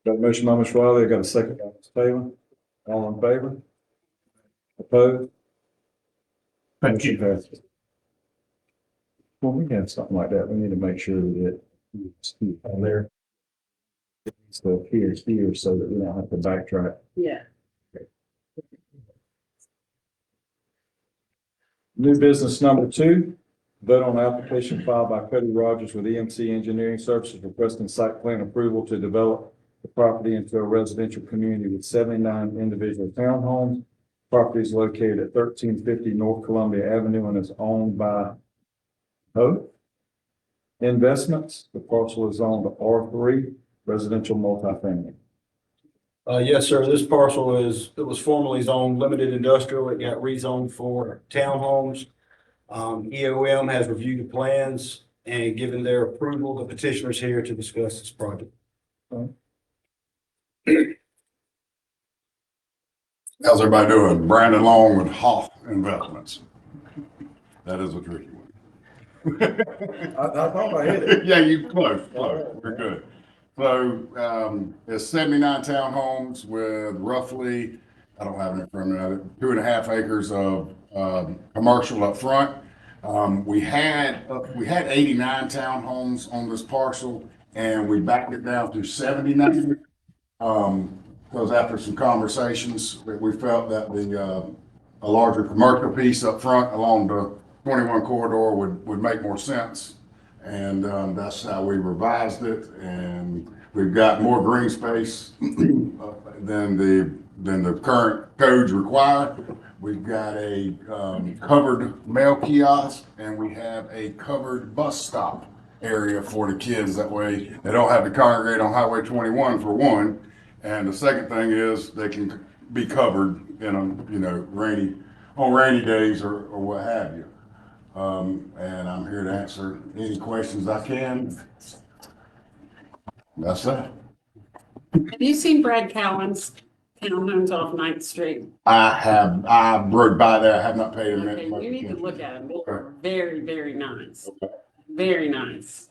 Got a motion by Ms. Riley, I got a second by Ms. Taylor, all in favor? Opposed? Thank you. Motion passes. When we have something like that, we need to make sure that it's on there. So here, so that we don't have to backtrack. Yeah. New business number 2, Vote on application filed by Cody Rogers with EMC Engineering Services requesting site plan approval to develop the property into a residential community with 79 individual townhomes. Property is located at 1350 North Columbia Avenue and is owned by Hope Investments. The parcel is zoned to R3 residential multifamily. Yes, sir. This parcel it was formerly zoned limited industrial. It got rezoned for townhomes. EOM has reviewed the plans and given their approval. The petitioner's here to discuss this project. How's everybody doing? Brandon Long with Hoff Investments. That is a tricky one. I thought I hit it. Yeah, you close. We're good. So, it's 79 townhomes with roughly, I don't have it in front of me, 2.5 acres of, commercial up front. We had 89 townhomes on this parcel and we backed it down to 79. Because after some conversations, we felt that a larger commercial piece up front along the 21 corridor would make more sense. And that's how we revised it. And we've got more green space than the current codes require. We've got a covered mail kiosk and we have a covered bus stop area for the kids. That way they don't have to congregate on Highway 21 for one. And the second thing is they can be covered in rainy days or what have you. And I'm here to answer any questions I can. That's that. Have you seen Brad Cowan's townhomes off 9th Street? I rode by there. I have not paid him. Okay, you need to look at them. They're very, very nice. Okay. Very nice.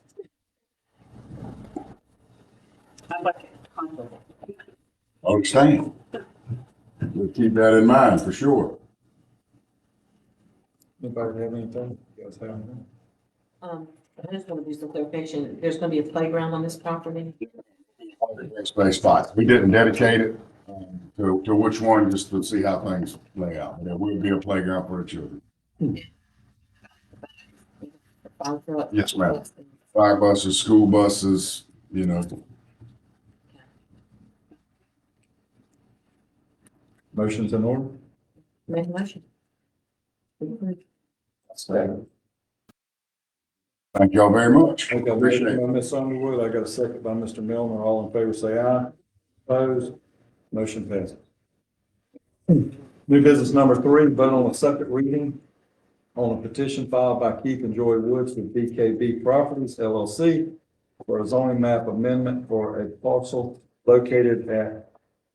I like it. Understand. We'll keep that in mind for sure. Anybody have anything? You guys have anything? I just want to do some clarification. There's going to be a playground on this property. Space spots. We didn't dedicate it to which one, just to see how things lay out. There will be a playground for the children. Yes, ma'am. Fire buses, school buses, Motion's in order? Make a motion. Thank y'all very much. Okay, Appreciate motion it. by Ms. Underwood. I got a second by Mr. Milner. All in favor, say aye. Opposed? Motion passes. New business number 3, vote on a second reading on a petition filed by Keith and Joy Woods with BKB Properties LLC for a zoning map amendment for a parcel located at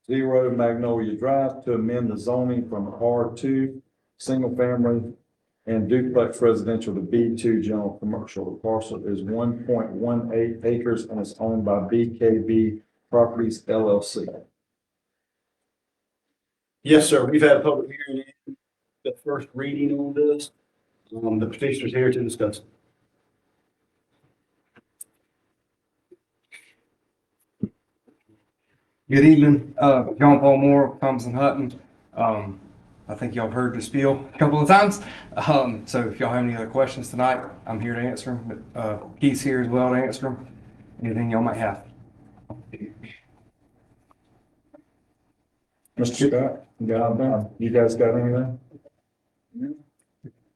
0 Magnolia Drive to amend the zoning from R2 single family and duplex residential to B2 general commercial. The parcel is 1.18 acres and is owned by BKB Properties LLC. Yes, sir. We've had a public hearing, the first reading on this. The petitioner's here to discuss. Good evening, John Paul Moore, Thompson Hutton. I think y'all heard the spiel a couple of times. So if y'all have any other questions tonight, I'm here to answer them. But Keith's here as well to answer them. Anything y'all might have. Mr. Scott, you guys got anything?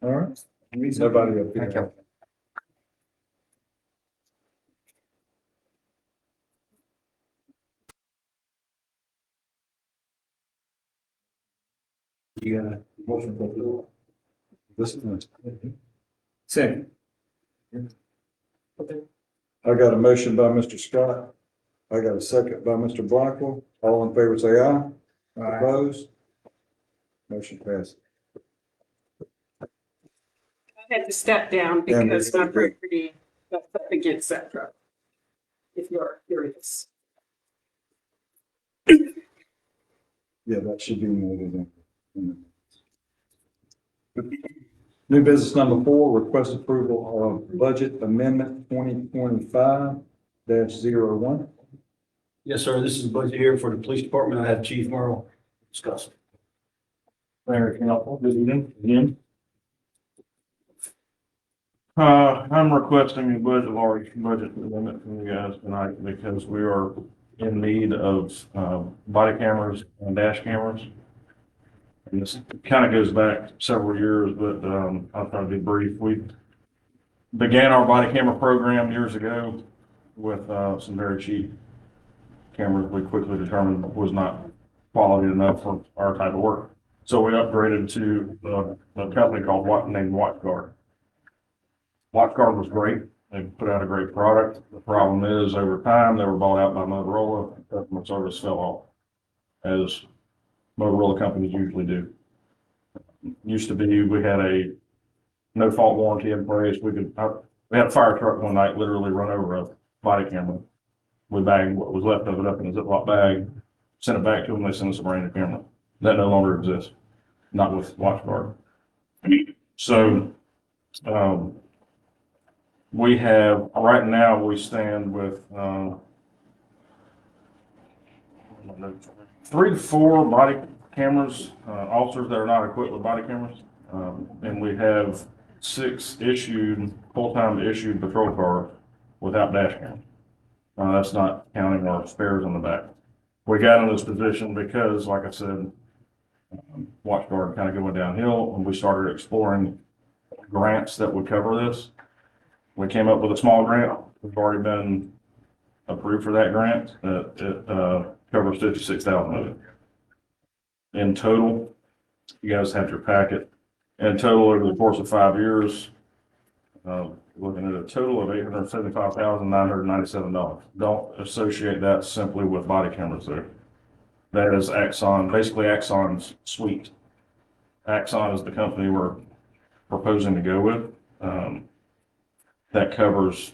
All right. Nobody up Thank here. you. You got a motion for the floor? This is. Second. I got a motion by Mr. Scott. I got a second by Mr. Blackwell. All in favor, say aye. Opposed? Motion passes. I had to step down because my property got up against that truck. If you're curious. Yeah, that should be noted in. New business number 4, request approval of budget amendment 2025-01. Yes, sir. This is the budget here for the police department. I have Chief Merle discuss. Mayor, Council, good evening again. I'm requesting a large budget limit from you guys tonight because we are in need of, body cameras and dash cameras. And this kind of goes back several years, but, I'll try to be brief. We began our body camera program years ago with, some very cheap cameras we quickly determined was not quality enough for our type of work. So we upgraded to a company called named WatchGuard. WatchGuard was great. They put out a great product. The problem is, over time, they were bought out by Motorola. Customer service fell off, as Motorola companies usually do. Used to be, we had a no-fault warranty in place. We had a fire truck one night literally run over a body camera. We bagged what was left of it up in a Ziploc bag, sent it back to them. They sent us a brand new camera. That no longer exists, not with WatchGuard. So, we have, right now, we stand with, 3 to 4 body cameras, officers that are not equipped with body cameras. And we have 6 full-time issued patrol cars without dash cams. That's not counting our spares on the back. We got in this position because, like I said, WatchGuard kind of going downhill, and we started exploring grants that would cover this. We came up with a small grant. We've already been approved for that grant. It covers $56,000 of it. In total, you guys have your packet. In total, over the course of 5 years, looking at a total of $875,997. Don't associate that simply with body cameras there. That is Axon, basically Axon's suite. Axon is the company we're proposing to go with. That covers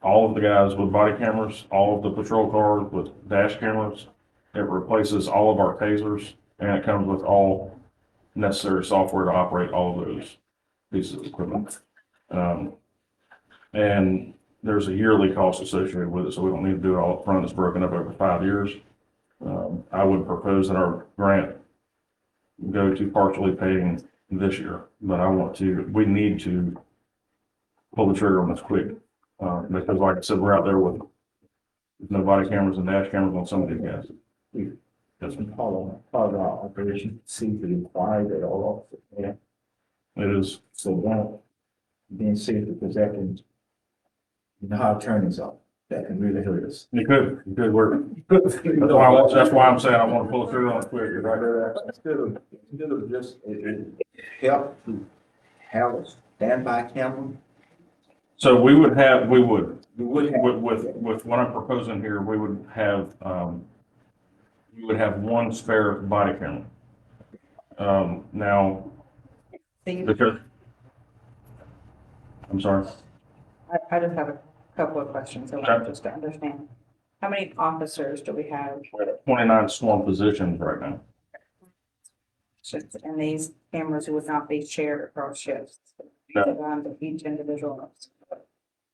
all of the guys with body cameras, all of the patrol cars with dash cameras. It replaces all of our tasers, and it comes with all necessary software to operate all of those pieces of equipment. And there's a yearly cost associated with it, so we don't need to do it all up front. It's broken up over 5 years. I would propose that our grant go to partially paying this year, but we need to pull the trigger on this quick. Because like I said, we're out there with no body cameras and dash cameras on some of these guys. That's Part of our operation seems to require that all officers, yeah. It is. So that being said, because that can, you know how attorneys are, that can really hurt us. It could work. That's why I'm saying I want to pull the trigger on it quick. Right? Instead of just help to have a standby camera. So we would We would have. with what I'm proposing here, we would have one spare body camera. Now, because, I'm sorry. I just have a couple of questions, I want just to understand. How many officers do we have? 29 sworn positions right now. And these cameras would not be shared across shifts? No. Each individual officer.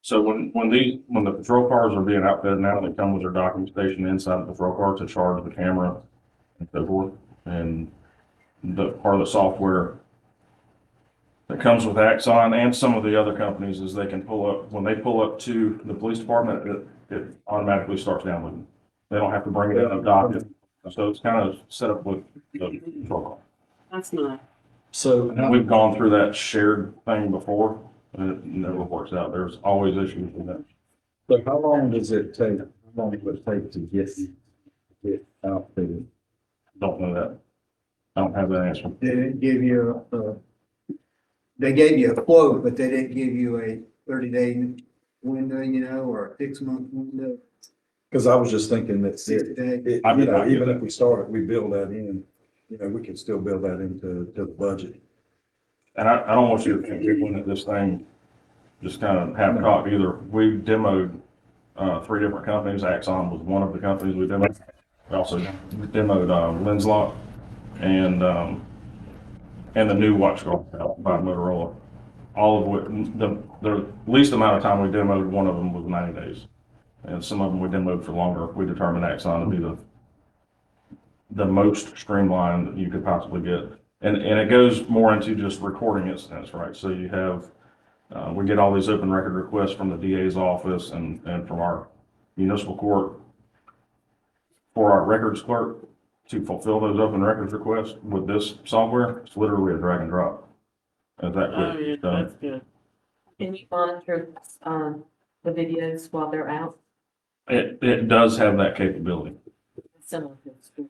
So when the patrol cars are being outfitted now, they come with their docking station inside the patrol car to charge the camera and so forth. And the part of the software that comes with Axon and some of the other companies is they can pull up, when they pull up to the police department, it automatically starts downloading. They don't have to bring it in and dock it. So it's kind of set up with the patrol car. That's not. So And we've gone through that shared thing before, and it never works out. There's always issues with that. So how long does it take, how long would it take to get outfitted? Don't know that. I don't have that answer. They didn't give you they gave you a quote, but they didn't give you a 30-day window, or a 6-month window. Because I was just thinking that, even if we started, we build that in, we could still build that into the budget. And I don't want you to think we're looking at this thing just kind of half-cocked either. We demoed 3 different companies. Axon was one of the companies we demoed. We also demoed Lenslock and the new WatchGuard by Motorola. All of which, the least amount of time we demoed one of them was 90 days. And some of them we demoed for longer. We determined Axon to be the most streamlined that you could possibly get. And it goes more into just recording incidents, right? So you have We get all these open record requests from the DA's office and from our municipal court for our records clerk to fulfill those open records requests with this software. It's literally a drag and drop. Is that Oh, yeah, good? Done. that's good. Can you monitor, the videos while they're out? It does have that capability. Similar to school.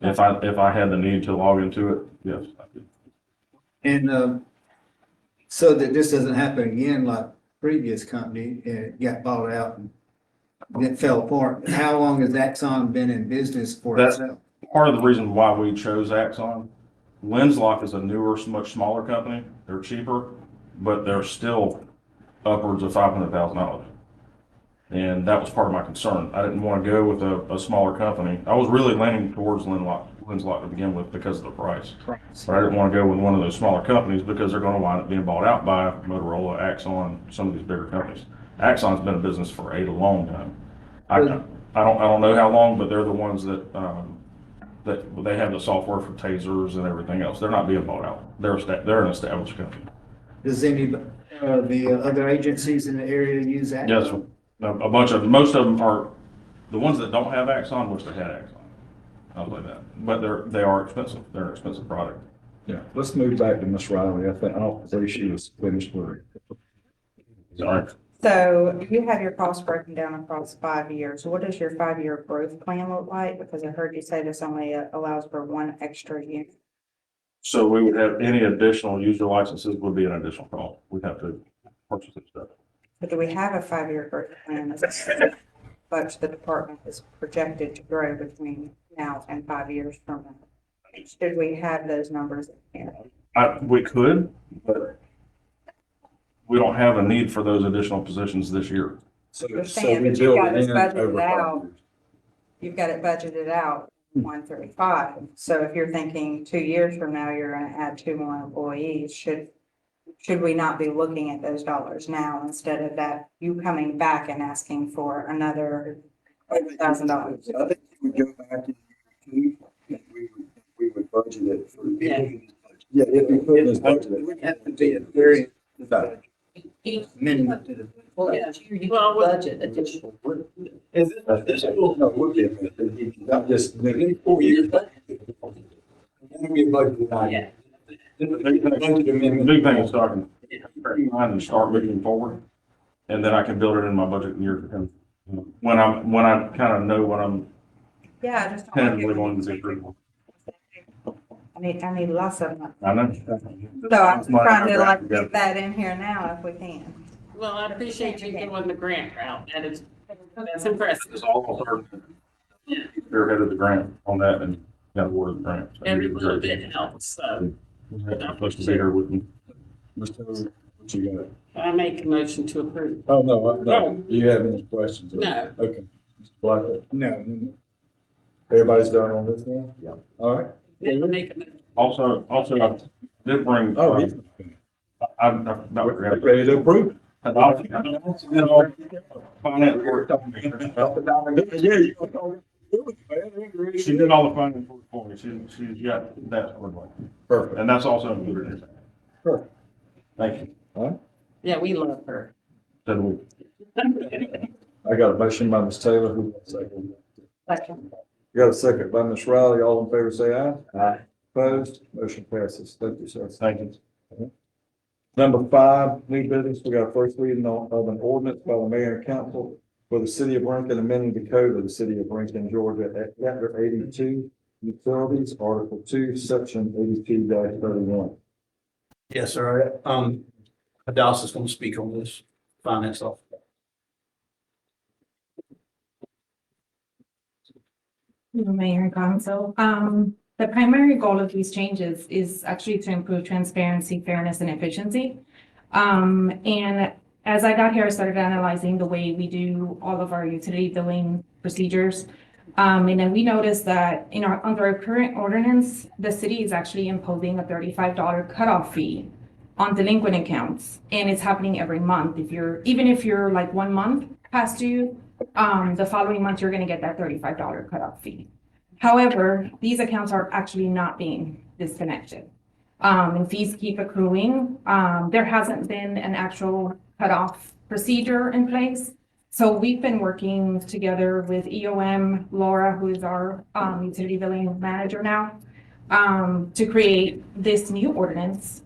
If I had the need to log into it, yes. I could. And, so that this doesn't happen again like previous company, it got bought out and it fell apart. How long has Axon been in business for That's itself? part of the reason why we chose Axon. Lenslock is a newer, much smaller company. They're cheaper, but they're still upwards of $500,000. And that was part of my concern. I didn't want to go with a smaller company. I was really leaning towards Lenslock to begin with because of the price. But I didn't want to go with one of those smaller companies because they're going to wind up being bought out by Motorola, Axon, some of these bigger companies. Axon's been in business for a long time. I don't know how long, but they're the ones that they have the software for tasers and everything else. They're not being bought out. They're an established company. Does any, the other agencies in the area use that? Yes, a bunch of, most of them are, the ones that don't have Axon wish they had Axon. I'll say that. But they are expensive. They're an expensive product. Yeah, let's move back to Ms. Riley. I don't believe she was finished with it. Sorry. So you have your costs broken down across 5 years. What does your 5-year growth plan look like? Because I heard you say this only allows for one extra unit. So we would have any additional user licenses would be an additional cost. We'd have to purchase this stuff. But do we have a 5-year growth plan? But the department is projected to grow between now and 5 years from now. Should we have those numbers in here? We could, but we don't have a need for those additional positions this year. So Understand, we but you've build got it it in budgeted over 5 out. years. You've got it budgeted out 135. So if you're thinking 2 years from now, you're gonna add 2 more employees, should we not be looking at those dollars now instead of that, you coming back and asking for another $8,000? I think we would go back in year 2, and we would budget it for. Yeah, if we put in this budget. It would have to be a very minimum to the. Well, Budget additional. Is it, no, it would be a minute, not just, 4 years. Then we budget it. Yeah. The big thing is so I can keep in mind and start moving forward. And then I can build it in my budget in years to come. When I kind of know what I'm Yeah, I just don't tentatively want going to do. I need lots of them. I know. So I'm just trying to like get that in here now if we can. Well, I appreciate you going the grant route. That's impressive. It's all started. They're ahead of the grant on that and got awarded the grant. So Every little bit helps, so I'm supposed to be here with me. Mr. Owen, what you got? I make a motion to approve. Oh, no. Do you have any questions? No. Okay. Mr. Blackwood, No. everybody's done on this one? Yeah. All right. Make a motion. Also, I did bring. Oh, I'm about ready to approve. Yeah, you. She did all the finance work for me. She's got that squared away. Perfect. And that's also included in that. Perfect. Thank you. Yeah, we love her. Said we. I got a motion by Ms. Taylor, who wants a second? Second. Got a second by Ms. Riley, all in favor say aye. Aye. Opposed, motion passes. Thank you, sir. Thank you. Number 5, new business, we got a first reading of an ordinance by the mayor and council for the city of Rankin amending the code of the city of Rankin, Georgia at chapter 82, utilities, article 2, section 82-31. Yes, sir. Dallas is going to speak on this finance officer. Mayor and Council, the primary goal of these changes is actually to improve transparency, fairness, and efficiency. And as I got here, I started analyzing the way we do all of our utility billing procedures. And then we noticed that under our current ordinance, the city is actually imposing a $35 cutoff fee on delinquent accounts. And it's happening every month. Even if you're like 1 month past due, the following month, you're gonna get that $35 cutoff fee. However, these accounts are actually not being disconnected. And fees keep accruing. There hasn't been an actual cutoff procedure in place. So we've been working together with EOM, Laura, who is our utility billing manager now, to create this new ordinance.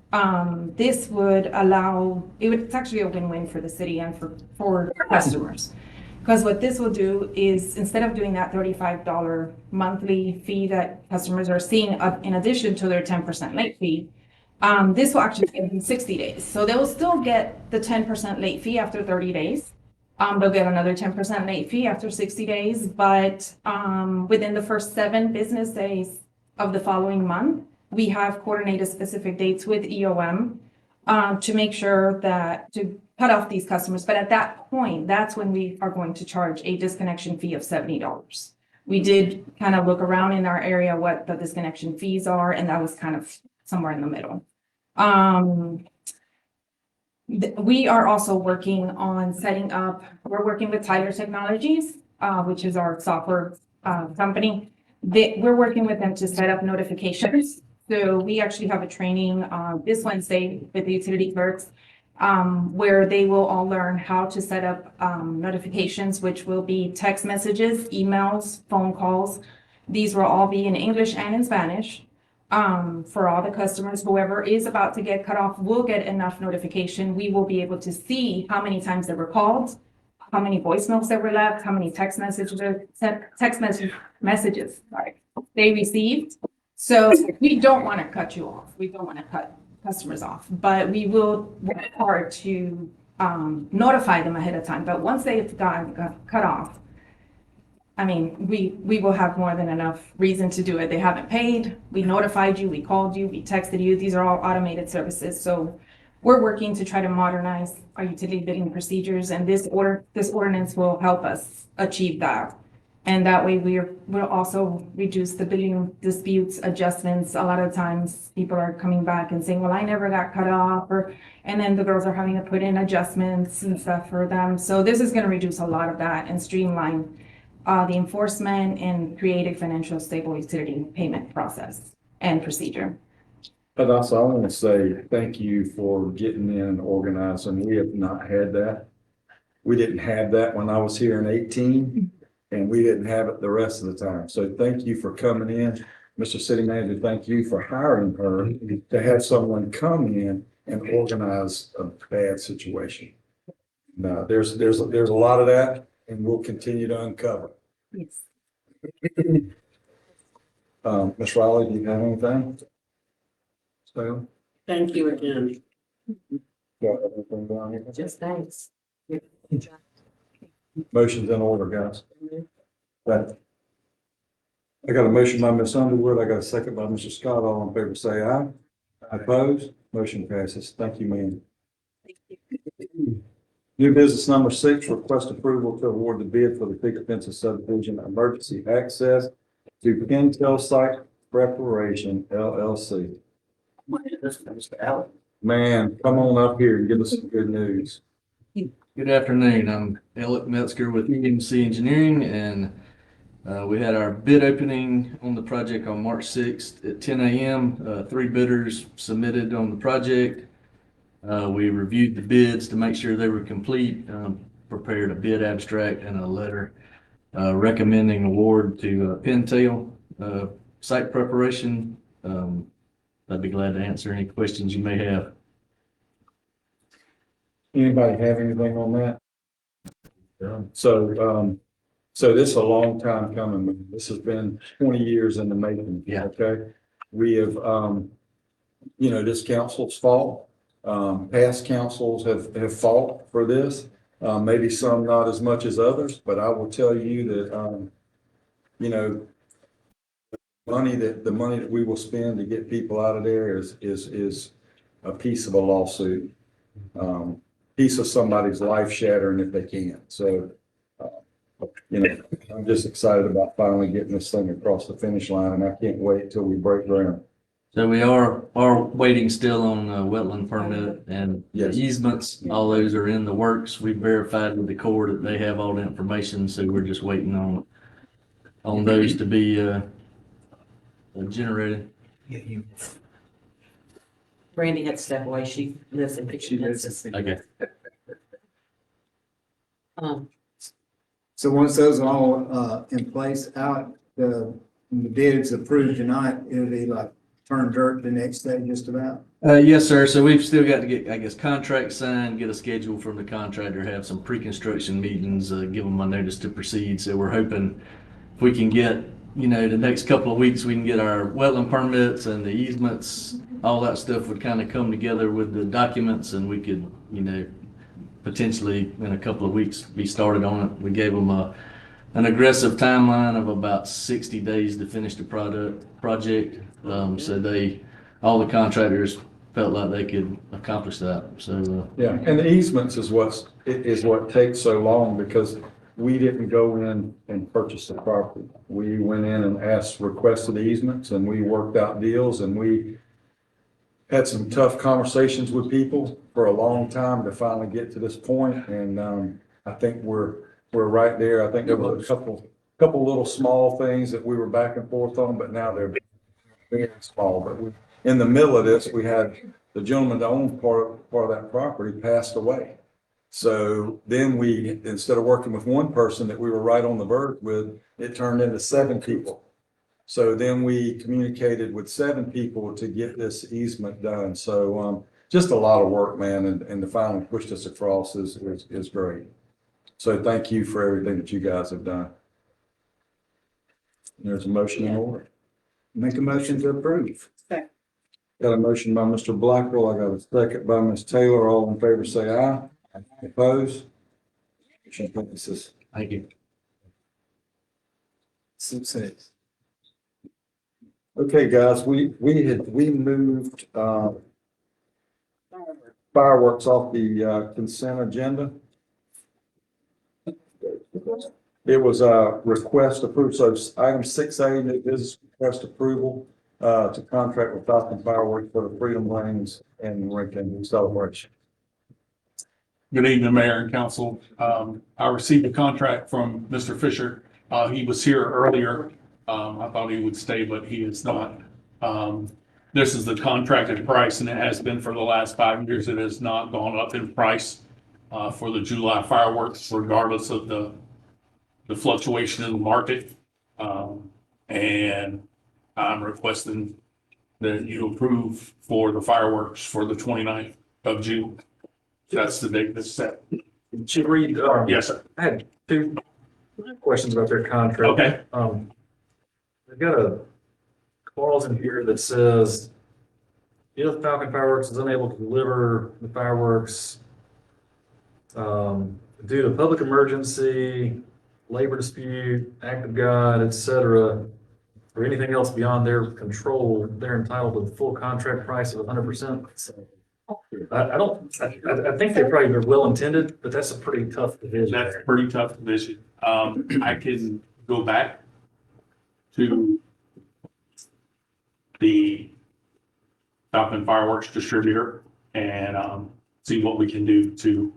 This would allow, it's actually a win-win for the city and for customers. Because what this will do is, instead of doing that $35 monthly fee that customers are seeing in addition to their 10% late fee, this will actually give them 60 days. So they will still get the 10% late fee after 30 days. They'll get another 10% late fee after 60 days, but within the first 7 business days of the following month, we have coordinated specific dates with EOM to make sure that, to cut off these customers. But at that point, that's when we are going to charge a disconnection fee of $70. We did kind of look around in our area what the disconnection fees are, and that was kind of somewhere in the middle. We are also working on setting up, we're working with Tyler Technologies, which is our software company. We're working with them to set up notifications. So we actually have a training this Wednesday with the utility clerks where they will all learn how to set up notifications, which will be text messages, emails, phone calls. These will all be in English and in Spanish. For all the customers, whoever is about to get cut off will get enough notification. We will be able to see how many times they were called, how many voicemails that were left, how many text messages they received. So we don't want to cut you off. We don't want to cut customers off, but we will work hard to notify them ahead of time. But once they've got cut off, I mean, we will have more than enough reason to do it. They haven't paid, we notified you, we called you, we texted you. These are all automated services. So we're working to try to modernize our utility billing procedures, and this ordinance will help us achieve that. And that way we'll also reduce the billing disputes, adjustments. A lot of times people are coming back and saying, well, I never got cut off, and then the girls are having to put in adjustments and stuff for them. So this is going to reduce a lot of that and streamline the enforcement and create a financial stable utility payment process and procedure. But also, I want to say thank you for getting in and organizing. We have not had that. We didn't have that when I was here in 18, and we didn't have it the rest of the time. So thank you for coming in. Mr. City Manager, thank you for hiring her to have someone come in and organize a bad situation. Now, there's a lot of that, and we'll continue to uncover. Yes. Ms. Riley, do you have anything? So, Thank you again. got everything down here? Just thanks. Motion's in order, guys. Right. I got a motion by Ms. Underwood. I got a second by Mr. Scott. All in favor, say aye. Opposed? Motion passes. Thank you, ma'am. New business number 6, request approval to award the bid for the Picket Fences subdivision emergency access to Pentel Site Preparation LLC. Man, come on up here and give us some good news. Good afternoon. I'm Elliot Metzger with EMC Engineering, and we had our bid opening on the project on March 6th at 10 a.m. 3 bidders submitted on the project. We reviewed the bids to make sure they were complete, prepared a bid abstract and a letter recommending award to Pentel Site Preparation. I'd be glad to answer any questions you may have. Anybody have anything on that? So this is a long time coming. This has been 20 years in the making. Yeah. Okay. We have, this council's fault. Past councils have fought for this. Maybe some not as much as others, but I will tell you that, the money that we will spend to get people out of there is a piece of a lawsuit. Piece of somebody's life shattering if they can. So, I'm just excited about finally getting this thing across the finish line, and I can't wait till we break ground. So we are waiting still on wetland permit and Yes. easements. All those are in the works. We verified with the Corps that they have all the information, so we're just waiting on those to be generated. Brandy had to step away. She lives in Picture Okay. So once those are all, in place out, the bid's approved tonight, it'll be like turn dirt the next day just about. Yes, sir. So we've still got to get, I guess, contracts signed, get a schedule from the contractor, have some pre-construction meetings, give them a notice to proceed. So we're hoping if we can get, the next couple of weeks, we can get our wetland permits and the easements, all that stuff would kind of come together with the documents and we could, potentially in a couple of weeks be started on it. We gave them an aggressive timeline of about 60 days to finish the project. So all the contractors felt like they could accomplish that. So, Yeah, and the easements is what takes so long because we didn't go in and purchase the property. We went in and requested easements and we worked out deals and we had some tough conversations with people for a long time to finally get to this point. And, I think we're right there. I think there were a couple little small things that we were back and forth on, but now they're very small. But in the middle of this, we had the gentleman that owned part of that property passed away. So then instead of working with one person that we were right on the verge with, it turned into 7 people. So then we communicated with 7 people to get this easement done. So, just a lot of work, man, and to finally push this across is great. So thank you for everything that you guys have done. There's a motion in order. Make a motion to approve. Got a motion by Mr. Blackwell. I got a second by Ms. Taylor. All in favor, say aye. Opposed? Motion passes. Thank you. Success. Okay, guys, we moved, fireworks off the, consent agenda. It was a request approved, so item 6A, new business request approval, to contract with Falcon Fireworks for the Freedom Lanes and Lincoln celebration. Good evening, Mayor and Council. I received a contract from Mr. Fisher. He was here earlier. I thought he would stay, but he is not. This is the contracted price and it has been for the last 5 years. It has not gone up in price for the July fireworks, regardless of the fluctuation in the market. And I'm requesting that you approve for the fireworks for the 29th of June. That's the date that's set. Chief Reed, Yes, sir. I had 2 questions about their contract. Okay. They've got a clause in here that says if Falcon Fireworks is unable to deliver the fireworks due to public emergency, labor dispute, act of God, et cetera, or anything else beyond their control, they're entitled to the full contract price of 100%. I think they probably are well intended, but that's a pretty tough division. That's a pretty tough division. I can go back to the Falcon Fireworks distributor and see what we can do to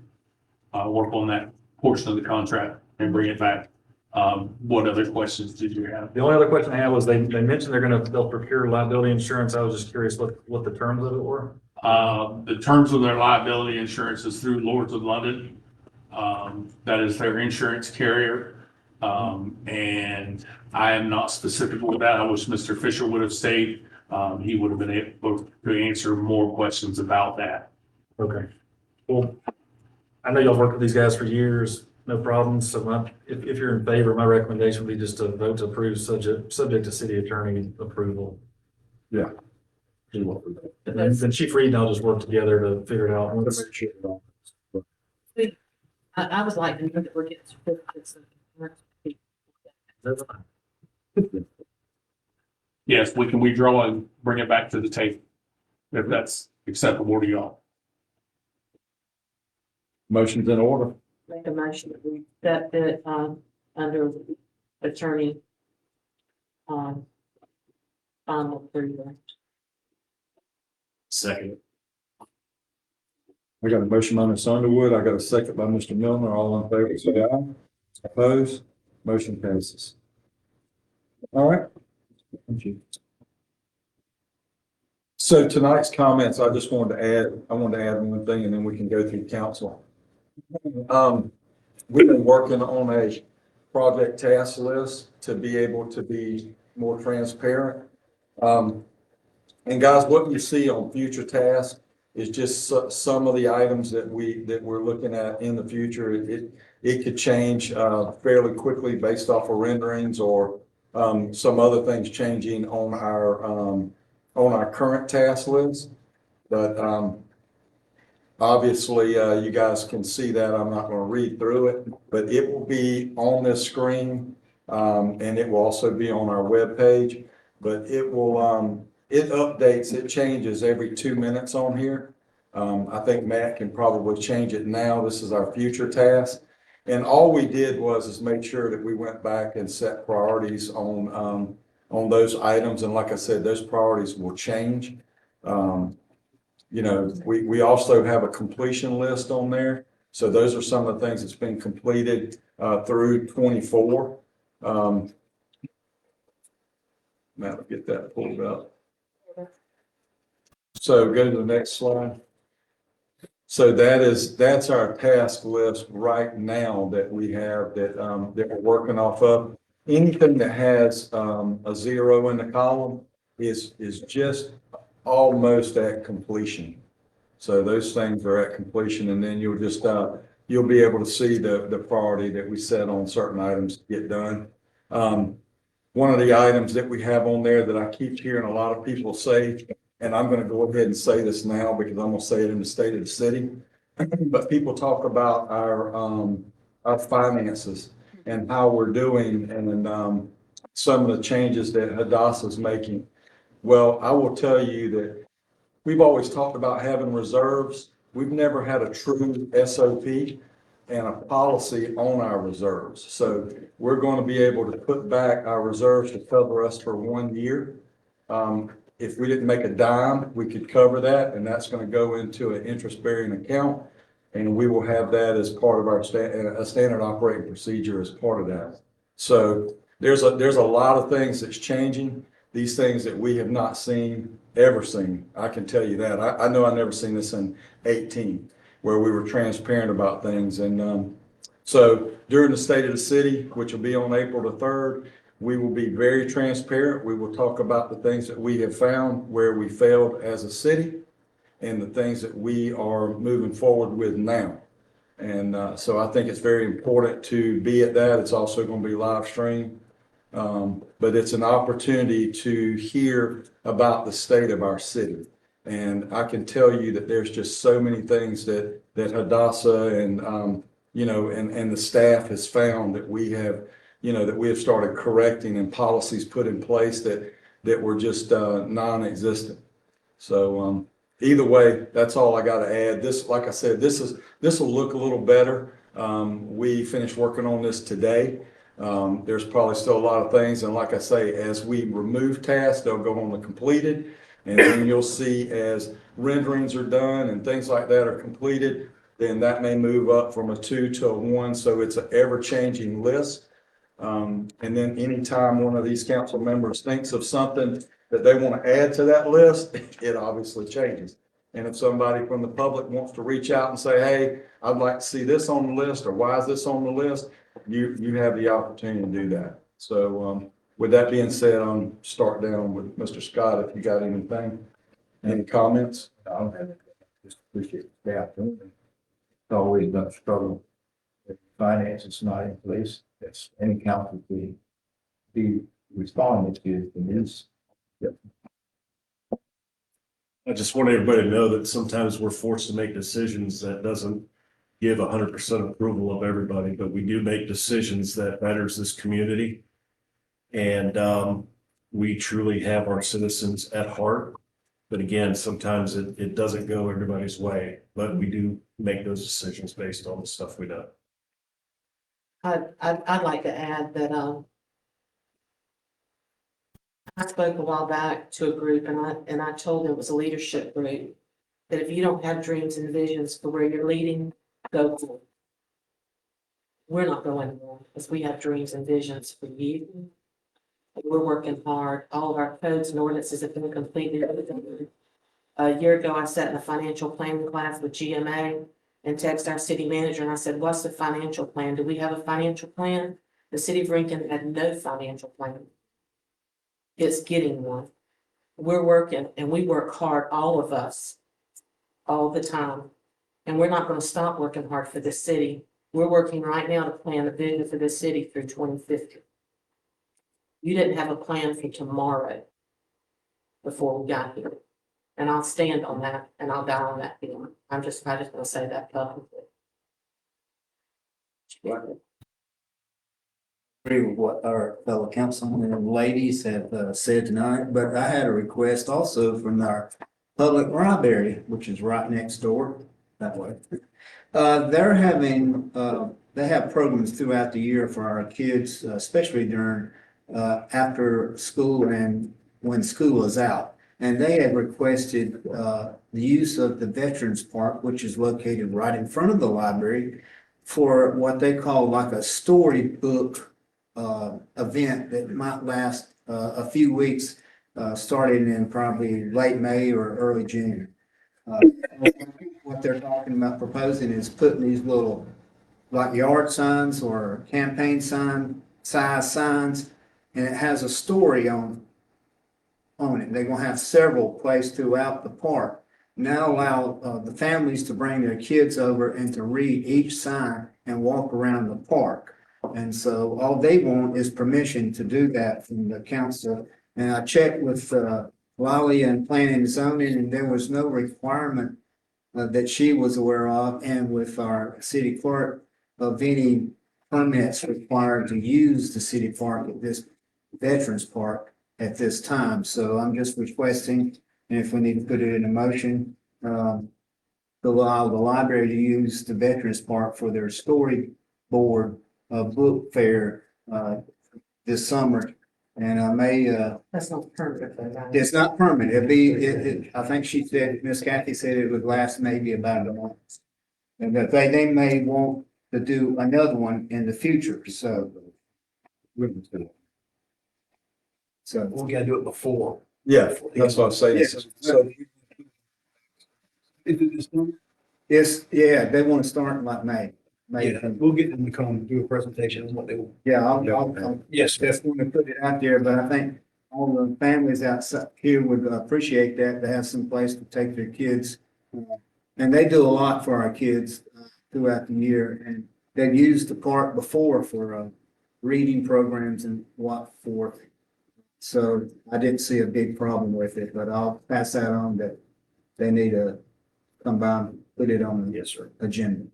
work on that portion of the contract and bring it back. What other questions did you have? The only other question I had was they mentioned they'll procure liability insurance. I was just curious what the terms of it were. The terms of their liability insurance is through Lords of London. That is their insurance carrier. And I am not specific with that. I wish Mr. Fisher would have stayed. He would have been able to answer more questions about that. Okay. Well, I know y'all worked with these guys for years, no problems. So if you're in favor, my recommendation would be just to vote to approve subject to city attorney approval. Yeah. And then Chief Reed and I'll just work together to figure it out. I was like, that we're getting certificates. Yes, we can withdraw and bring it back to the table if that's acceptable to y'all. Motion's in order. Make a motion that we set it, under attorney, final approval. Second. I got a motion by Ms. Underwood. I got a second by Mr. Milner. All in favor, say aye. Opposed? Motion passes. All right. Thank you. So tonight's comments, I just wanted to add, I wanted to add one thing and then we can go through council. We've been working on a project task list to be able to be more transparent. And guys, what you see on future tasks is just some of the items that we're looking at in the future. It could change fairly quickly based off of renderings or some other things changing on our current task list. But obviously, you guys can see that. I'm not going to read through it, but it will be on this screen, and it will also be on our webpage. But it will it updates, it changes every 2 minutes on here. I think Matt can probably change it now. This is our future task. And all we did was make sure that we went back and set priorities on those items. And like I said, those priorities will change. You know, we also have a completion list on there. So those are some of the things that's been completed through 24. Matt will get that pulled up. So go to the next slide. So that's our task list right now that we have that we're working off of. Anything that has a 0 in the column is just almost at completion. So those things are at completion, and then you'll just you'll be able to see the priority that we set on certain items to get done. One of the items that we have on there that I keep hearing a lot of people say, and I'm going to go ahead and say this now because I'm going to say it in the state of the city, but people talk about our finances and how we're doing and some of the changes that Hadassah is making. Well, I will tell you that we've always talked about having reserves. We've never had a true SOP and a policy on our reserves. So we're going to be able to put back our reserves to cover us for 1 year. If we didn't make a dime, we could cover that, and that's going to go into an interest-bearing account, and we will have that as part of our a standard operating procedure as part of that. So there's a lot of things that's changing. These things that we have not ever seen. I can tell you that. I know I never seen this in 18, where we were transparent about things. And so during the State of the City, which will be on April the 3rd, we will be very transparent. We will talk about the things that we have found where we failed as a city and the things that we are moving forward with now. And so I think it's very important to be at that. It's also going to be live streamed. But it's an opportunity to hear about the state of our city. And I can tell you that there's just so many things that Hadassah and, you know, and the staff has found that we have, you know, that we have started correcting and policies put in place that were just non-existent. So either way, that's all I got to add. This, like I said, this will look a little better. We finished working on this today. There's probably still a lot of things. And like I say, as we remove tasks, they'll go on the completed. And then you'll see as renderings are done and things like that are completed, then that may move up from a 2 to a 1. So it's an ever-changing list. And then anytime one of these council members thinks of something that they want to add to that list, it obviously changes. And if somebody from the public wants to reach out and say, hey, I'd like to see this on the list, or why is this on the list? You have the opportunity to do that. So with that being said, I'll start down with Mr. Scott. If you got anything, any comments? I don't have it. Just appreciate the staff doing it. It's always been a struggle. If finances not in place, that's any council to be responding to the news. Yep. I just want everybody to know that sometimes we're forced to make decisions that doesn't give 100% approval of everybody, but we do make decisions that betters this community. And we truly have our citizens at heart. But again, sometimes it doesn't go everybody's way, but we do make those decisions based on the stuff we know. I'd like to add that I spoke a while back to a group and I told them it was a leadership group, that if you don't have dreams and visions for where you're leading, go for it. We're not going there because we have dreams and visions for you. We're working hard. All of our codes and ordinances have been completely redone. A year ago, I sat in a financial planning class with GMA and texted our city manager and I said, what's the financial plan? Do we have a financial plan? The city of Rankin had no financial plan. It's getting one. We're working and we work hard, all of us, all the time. And we're not gonna stop working hard for this city. We're working right now to plan a vision for this city through 2050. You didn't have a plan for tomorrow before we got here. And I'll stand on that and I'll die on that hill. I just gonna say that publicly. Agree with what our fellow councilmen and ladies have said tonight, but I had a request also from our public library, which is right next door that way. They're having, they have programs throughout the year for our kids, especially during after school and when school is out. And they have requested the use of the Veterans Park, which is located right in front of the library, for what they call like a storybook event that might last a few weeks, starting in probably late May or early June. What they're talking about proposing is putting these little like yard signs or campaign size signs, and it has a story on it. They're gonna have several placed throughout the park. Now allow the families to bring their kids over and to read each sign and walk around the park. And so all they want is permission to do that from the council. And I checked with Lolly and Planning and Zoning, and there was no requirement that she was aware of, and with our city clerk of any permits required to use the city park at this Veterans Park at this time. So I'm just requesting, and if we need to put it in a motion, to allow the library to use the Veterans Park for their storyboard book fair this summer. And I may, That's not permanent, though, right? it's not permanent. It'd be, I think she said, Miss Kathy said it would last maybe about a month. And that they may want to do another one in the future, so. So. We gotta do it before. Yeah, that's what I'm saying. Yes. So Is it this number? It's, yeah, they want to start like May. Yeah, we'll get them to come do a presentation on what they want. Yeah, I'll Yes, just want to put it out there, but I think all the families outside here would appreciate that, to have some place to take their kids. And they do a lot for our kids throughout the year, and they've used the park before for reading programs and what for. So I didn't see a big problem with it, but I'll pass that on that they need to come by and put it on the agenda.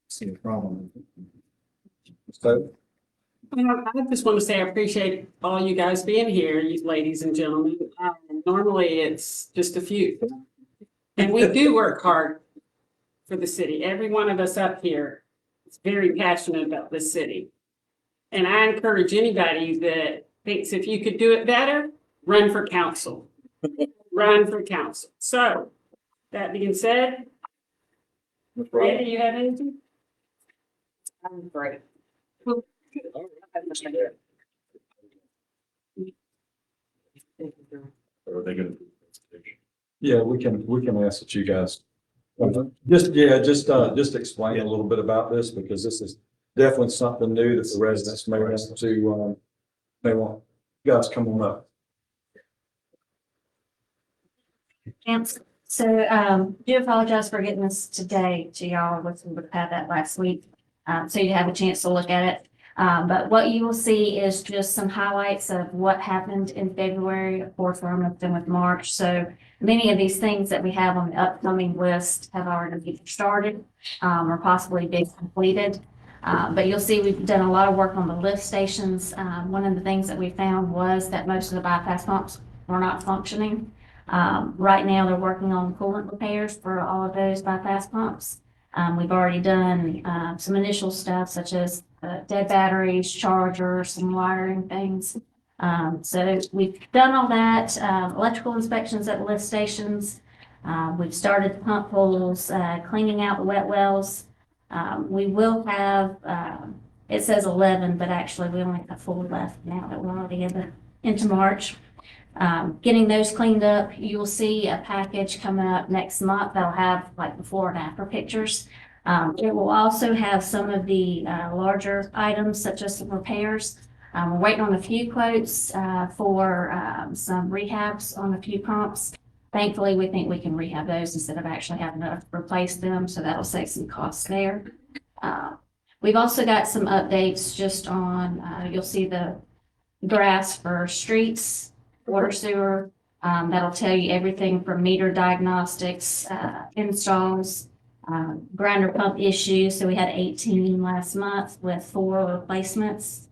See a problem. So, I just want to say I appreciate all you guys being here, you ladies and gentlemen. Normally it's just a few. And we do work hard for the city. Every one of us up here is very passionate about this city. And I encourage anybody that thinks if you could do it better, run for council. Run for council. So, that being said, Randy, you have anything? I'm great. Or are they gonna? yeah, we can ask that you guys. Just explain a little bit about this, because this is definitely something new that the residents may want to, they want, you guys come on up. So, do apologize for getting this today to y'all. We would have had that last week. So you have a chance to look at it. But what you will see is just some highlights of what happened in February. Of course, we're almost done with March. So many of these things that we have on the upcoming list have already been started, or possibly been completed. But you'll see we've done a lot of work on the lift stations. One of the things that we found was that most of the bypass pumps were not functioning. Right now, they're working on coolant repairs for all of those bypass pumps. We've already done some initial stuff such as dead batteries, chargers, some wiring things. So we've done all that, electrical inspections at the lift stations. We've started the pump holes, cleaning out the wet wells. We will have, it says 11, but actually we only have 4 left now that we're already into March. getting those cleaned up. You'll see a package coming up next month that'll have like before and after pictures. It will also have some of the larger items such as some repairs. We're waiting on a few quotes for some rehabs on a few pumps. Thankfully, we think we can rehab those instead of actually having to replace them, so that'll save some costs there. We've also got some updates just on, you'll see the graphs for streets, water, sewer. That'll tell you everything from meter diagnostics, installs, grinder pump issues. So we had 18 last month with 4 replacements.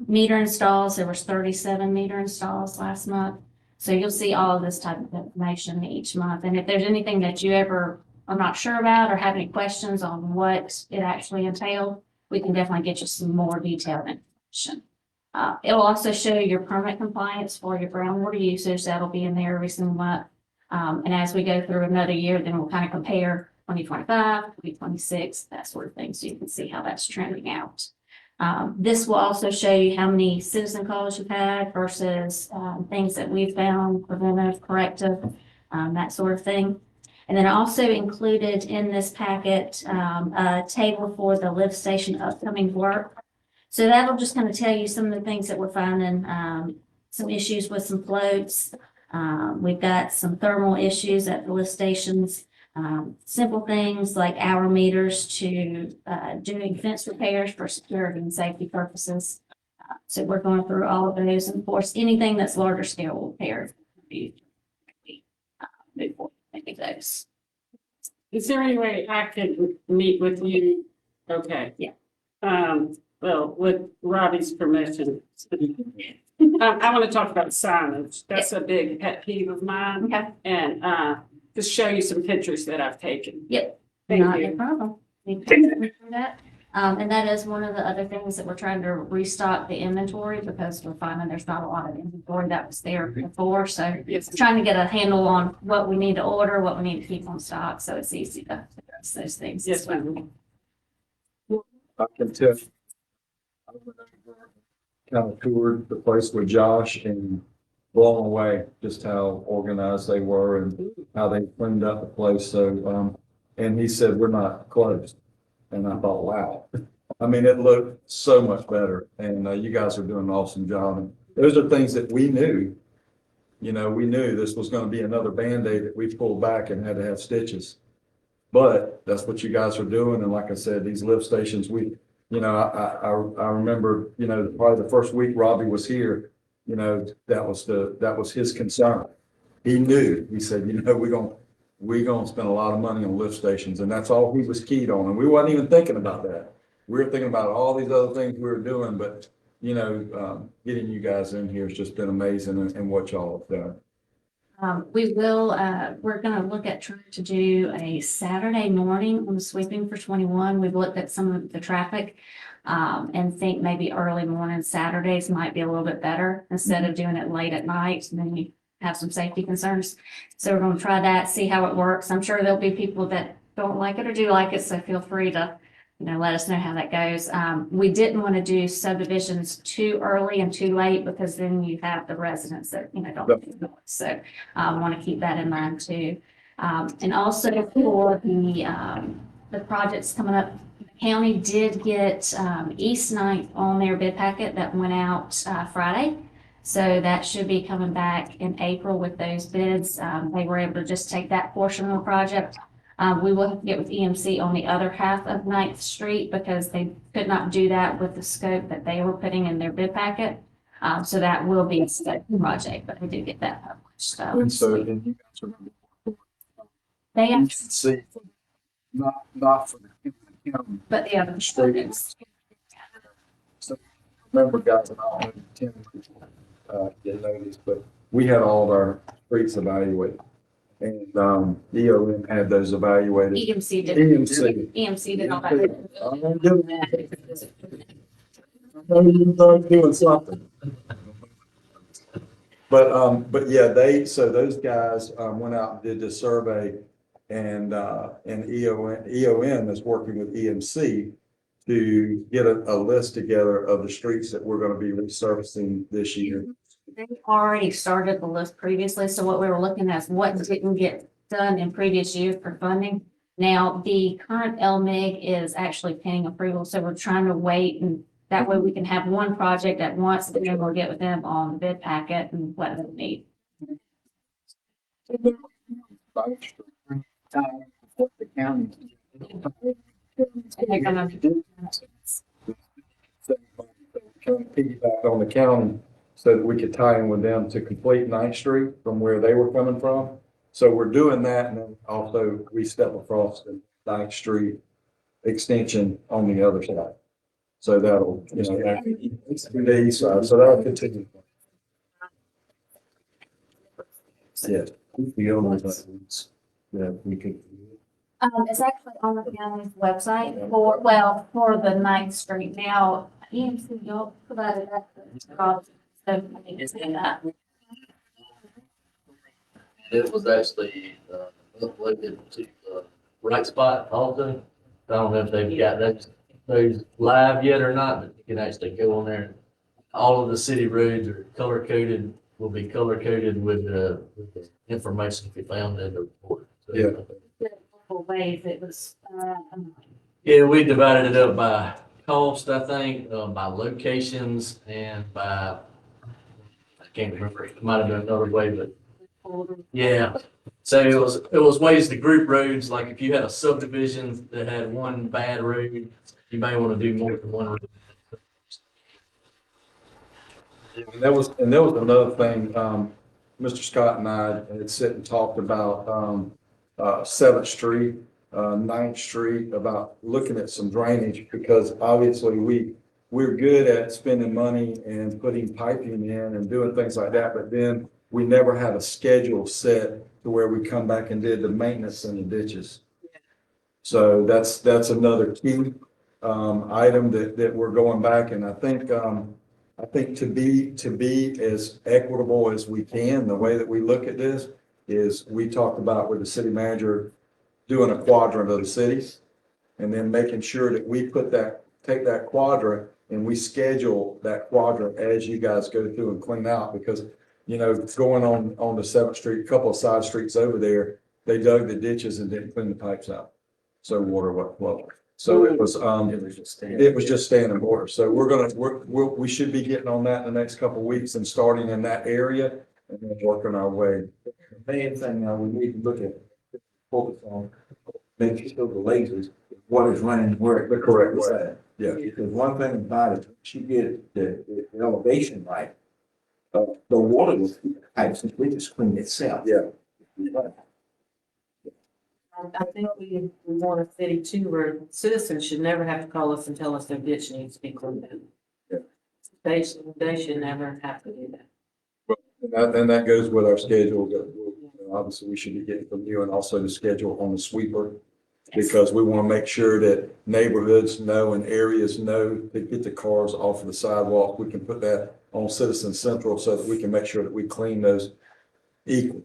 Meter installs, there was 37 meter installs last month. So you'll see all of this type of information each month. And if there's anything that you ever are not sure about or have any questions on what it actually entailed, we can definitely get you some more detailed information. It'll also show your permit compliance for your groundwater usage. That'll be in there every single month. And as we go through another year, then we'll kind of compare 2025, 2026, that sort of thing, so you can see how that's trending out. This will also show you how many citizen calls you've had versus things that we've found, preventive, corrective, that sort of thing. And then also included in this packet, a table for the lift station upcoming work. So that'll just kind of tell you some of the things that we're finding, some issues with some floats. We've got some thermal issues at the lift stations. Simple things like hour meters to doing fence repairs for security and safety purposes. So we're going through all of those. And of course, anything that's larger scale repair. Move forward, maybe those. Is there any way I could meet with you? Okay. Yeah. Well, with Robbie's permission. I want to talk about signage. That's a big pet peeve of mine. Okay. And just show you some pictures that I've taken. Yep. Thank Not you. a problem. Thank you for that. And that is one of the other things that we're trying to restock the inventory because we're finding there's not a lot of inventory that was there before. So Yes. trying to get a handle on what we need to order, what we need to keep on stock, so it's easy to address those things. Yes, ma'am. I can tell. I went over, kind of toured the place with Josh and blown away just how organized they were and how they cleaned up the place. So, and he said, we're not closed. And I thought, wow. I mean, it looked so much better and you guys are doing an awesome job. And those are things that we knew. You know, we knew this was going to be another Band-Aid that we pulled back and had to have stitches. But that's what you guys are doing. And like I said, these lift stations, I remember, probably the first week Robbie was here, that was his concern. He knew, he said, we're gonna spend a lot of money on lift stations, and that's all he was keyed on. And we wasn't even thinking about that. We were thinking about all these other things we were doing, but, getting you guys in here has just been amazing and what y'all have done. We're gonna look at trying to do a Saturday morning on the sweeping for 21. We've looked at some of the traffic and think maybe early morning Saturdays might be a little bit better instead of doing it late at night and then you have some safety concerns. So we're gonna try that, see how it works. I'm sure there'll be people that don't like it or do like it, so feel free to let us know how that goes. We didn't want to do subdivisions too early and too late because then you have the residents that, don't. So I want to keep that in mind too. And also for the projects coming up, the county did get East Ninth on their bid packet that went out Friday. So that should be coming back in April with those bids. They were able to just take that portion of the project. We will have to get with EMC on the other half of 9th Street because they could not do that with the scope that they were putting in their bid packet. So that will be a scope project, but we do get that published. And so, and you guys are They going have, to see, not for the county. but the other projects. So remember, guys, and I don't know, Tim, didn't know this, but we had all of our streets evaluated. And EOM had those evaluated. EMC did. EMC did all that. I know you started doing something. But yeah, those guys went out and did the survey and EOM is working with EMC to get a list together of the streets that we're going to be resurfacing this year. They already started the list previously, so what we were looking at is what didn't get done in previous years for funding. Now, the current LMIG is actually pending approval, so we're trying to wait, and that way we can have one project at once, and then we'll get with them on the bid packet and what they need. The county. And they're gonna Kind of piggyback on the county so that we could tie in with them to complete Ninth Street from where they were coming from. So we're doing that, and then also we step across the Ninth Street extension on the other side. So that'll, you know, the east side, so that'll continue. Yeah. The only ones that we could. It's actually on the county's website for, well, for the Ninth Street now. EMC, y'all provided that. So I need to say that. It was actually, uploaded to the right spot also. I don't know if they've got those live yet or not, but you can actually go on there. All of the city roads are color coded, will be color coded with the information we found in the report. So, Yeah. Ways it was, Yeah, we divided it up by cost, I think, by locations and by, I can't remember, it might have been another way, but yeah. So it was ways to group roads, like if you had a subdivision that had one bad road, you may want to do more than one road. And there was another thing, Mr. Scott and I had sit and talked about, 7th Street, 9th Street, about looking at some drainage, because obviously we're good at spending money and putting piping in and doing things like that, but then we never had a schedule set to where we come back and did the maintenance in the ditches. So that's another key, item that we're going back, and I think to be as equitable as we can, the way that we look at this is we talked about with the city manager doing a quadrant of the cities, and then making sure that we take that quadrant and we schedule that quadrant as you guys go through and clean out, because, you know, going on the 7th Street, a couple of side streets over there, they dug the ditches and didn't clean the pipes out. So water went flowing. So it was just standing water. So we should be getting on that in the next couple of weeks and starting in that area and then working our way. The main thing now we need to look at, focus on, making sure the lasers, what is running where. The correct way. Yeah. Because one thing about it, once you get the elevation right, the water will, pipes will just clean itself. Yeah. I think we want a city too, where citizens should never have to call us and tell us their ditch needs to be cleaned out. Yeah. They should never have to do that. And that goes with our schedule that obviously we should be getting from you, and also the schedule on the sweeper. Because we want to make sure that neighborhoods know and areas know to get the cars off of the sidewalk. We can put that on Citizen Central so that we can make sure that we clean those equal.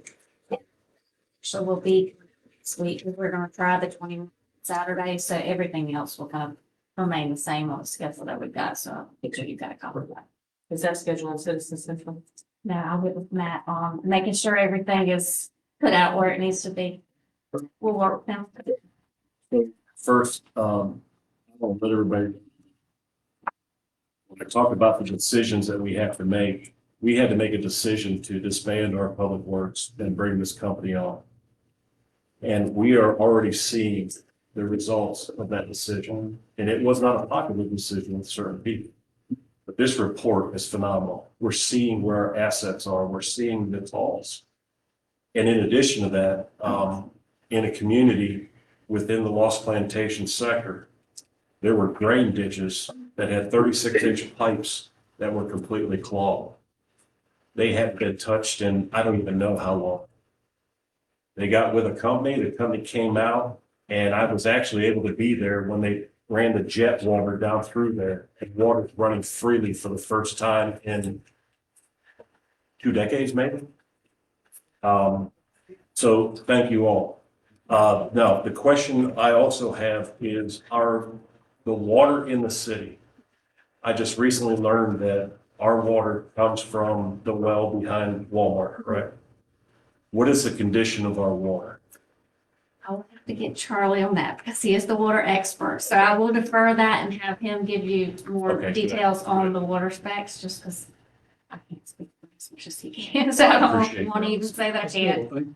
so we'll be sweet, we're gonna try the 20 Saturday, so everything else will kind of remain the same on the schedule that we've got, so make sure you've got a copy of that. Is that scheduled on Citizen Central? Now, I went with Matt on making sure everything is put out where it needs to be. We'll work now. First, I want to let everybody, when I talk about the decisions that we have to make, we had to make a decision to disband our public works and bring this company on. And we are already seeing the results of that decision. And it was not a popular decision with certain people. But this report is phenomenal. We're seeing where our assets are. We're seeing the falls. And in addition to that, in a community within the Lost Plantation sector, there were drain ditches that had 36-inch pipes that were completely clogged. They hadn't been touched in, I don't even know how long. They got with a company, the company came out, and I was actually able to be there when they ran the jet water down through there, and water's running freely for the first time in 2 decades, maybe. So thank you all. Now, the question I also have is, the water in the city? I just recently learned that our water comes from the well behind Walmart, correct? What is the condition of our water? I will have to get Charlie on that because he is the water expert. So I will defer that and have him give you more Okay, good. details on the water specs, just because I can't speak as much as he can. So I Appreciate don't want to that. even say that I can.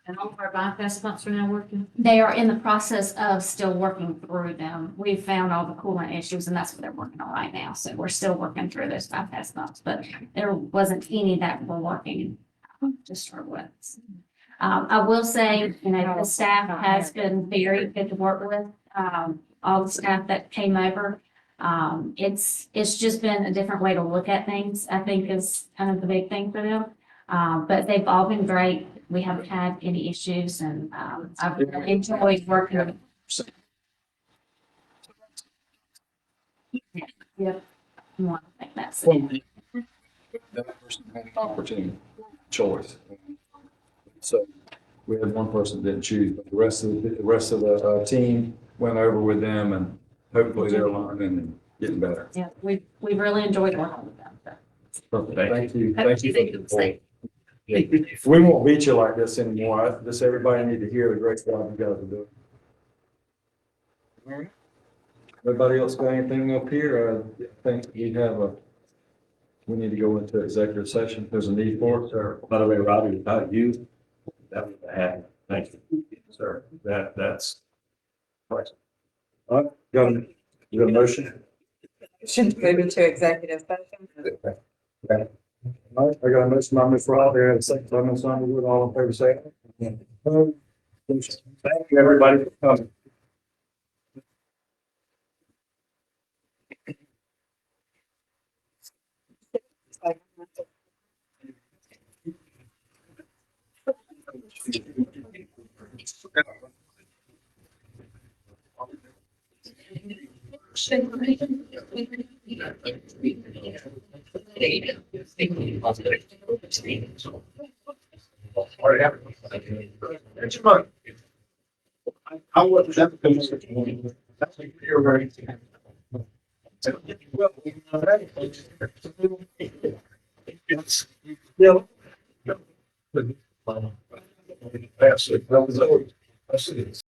And all of our bypass pumps are now working. They are in the process of still working through them. We've found all the coolant issues and that's what they're working on right now. So we're still working through those bypass pumps, but there wasn't any that were working to start with. I will say, you know, the staff has been very good to work with. All the staff that came over. It's just been a different way to look at things, I think is kind of the big thing for them. But they've all been great. We haven't had any issues and, I've really enjoyed working with them. Yep. I want to think that's it. That person had an opportunity, choice. So we had one person that didn't choose, but the rest of the team went over with them and hopefully they're learning and getting better. Yeah, we've really enjoyed working with them. Perfect. Thank you. Hope Thank you you. think of the same. We won't beat you like this anymore. Just everybody need to hear the great job you guys are doing. All right. Everybody else got anything up here? I think we need to go into executive session. There's a need for it, sir. By the way, Robbie, without you, that would have happened. Thank you, sir. That's. All right, you got a motion? Should move into executive session. Okay. All right, I got a motion by Ms. Rod there, and a second by Ms. Underwood, all in favor, say aye. Thank you, everybody, for coming. I wasn't that. That's like you're right. Well, yeah. That's it. That was it. That's it.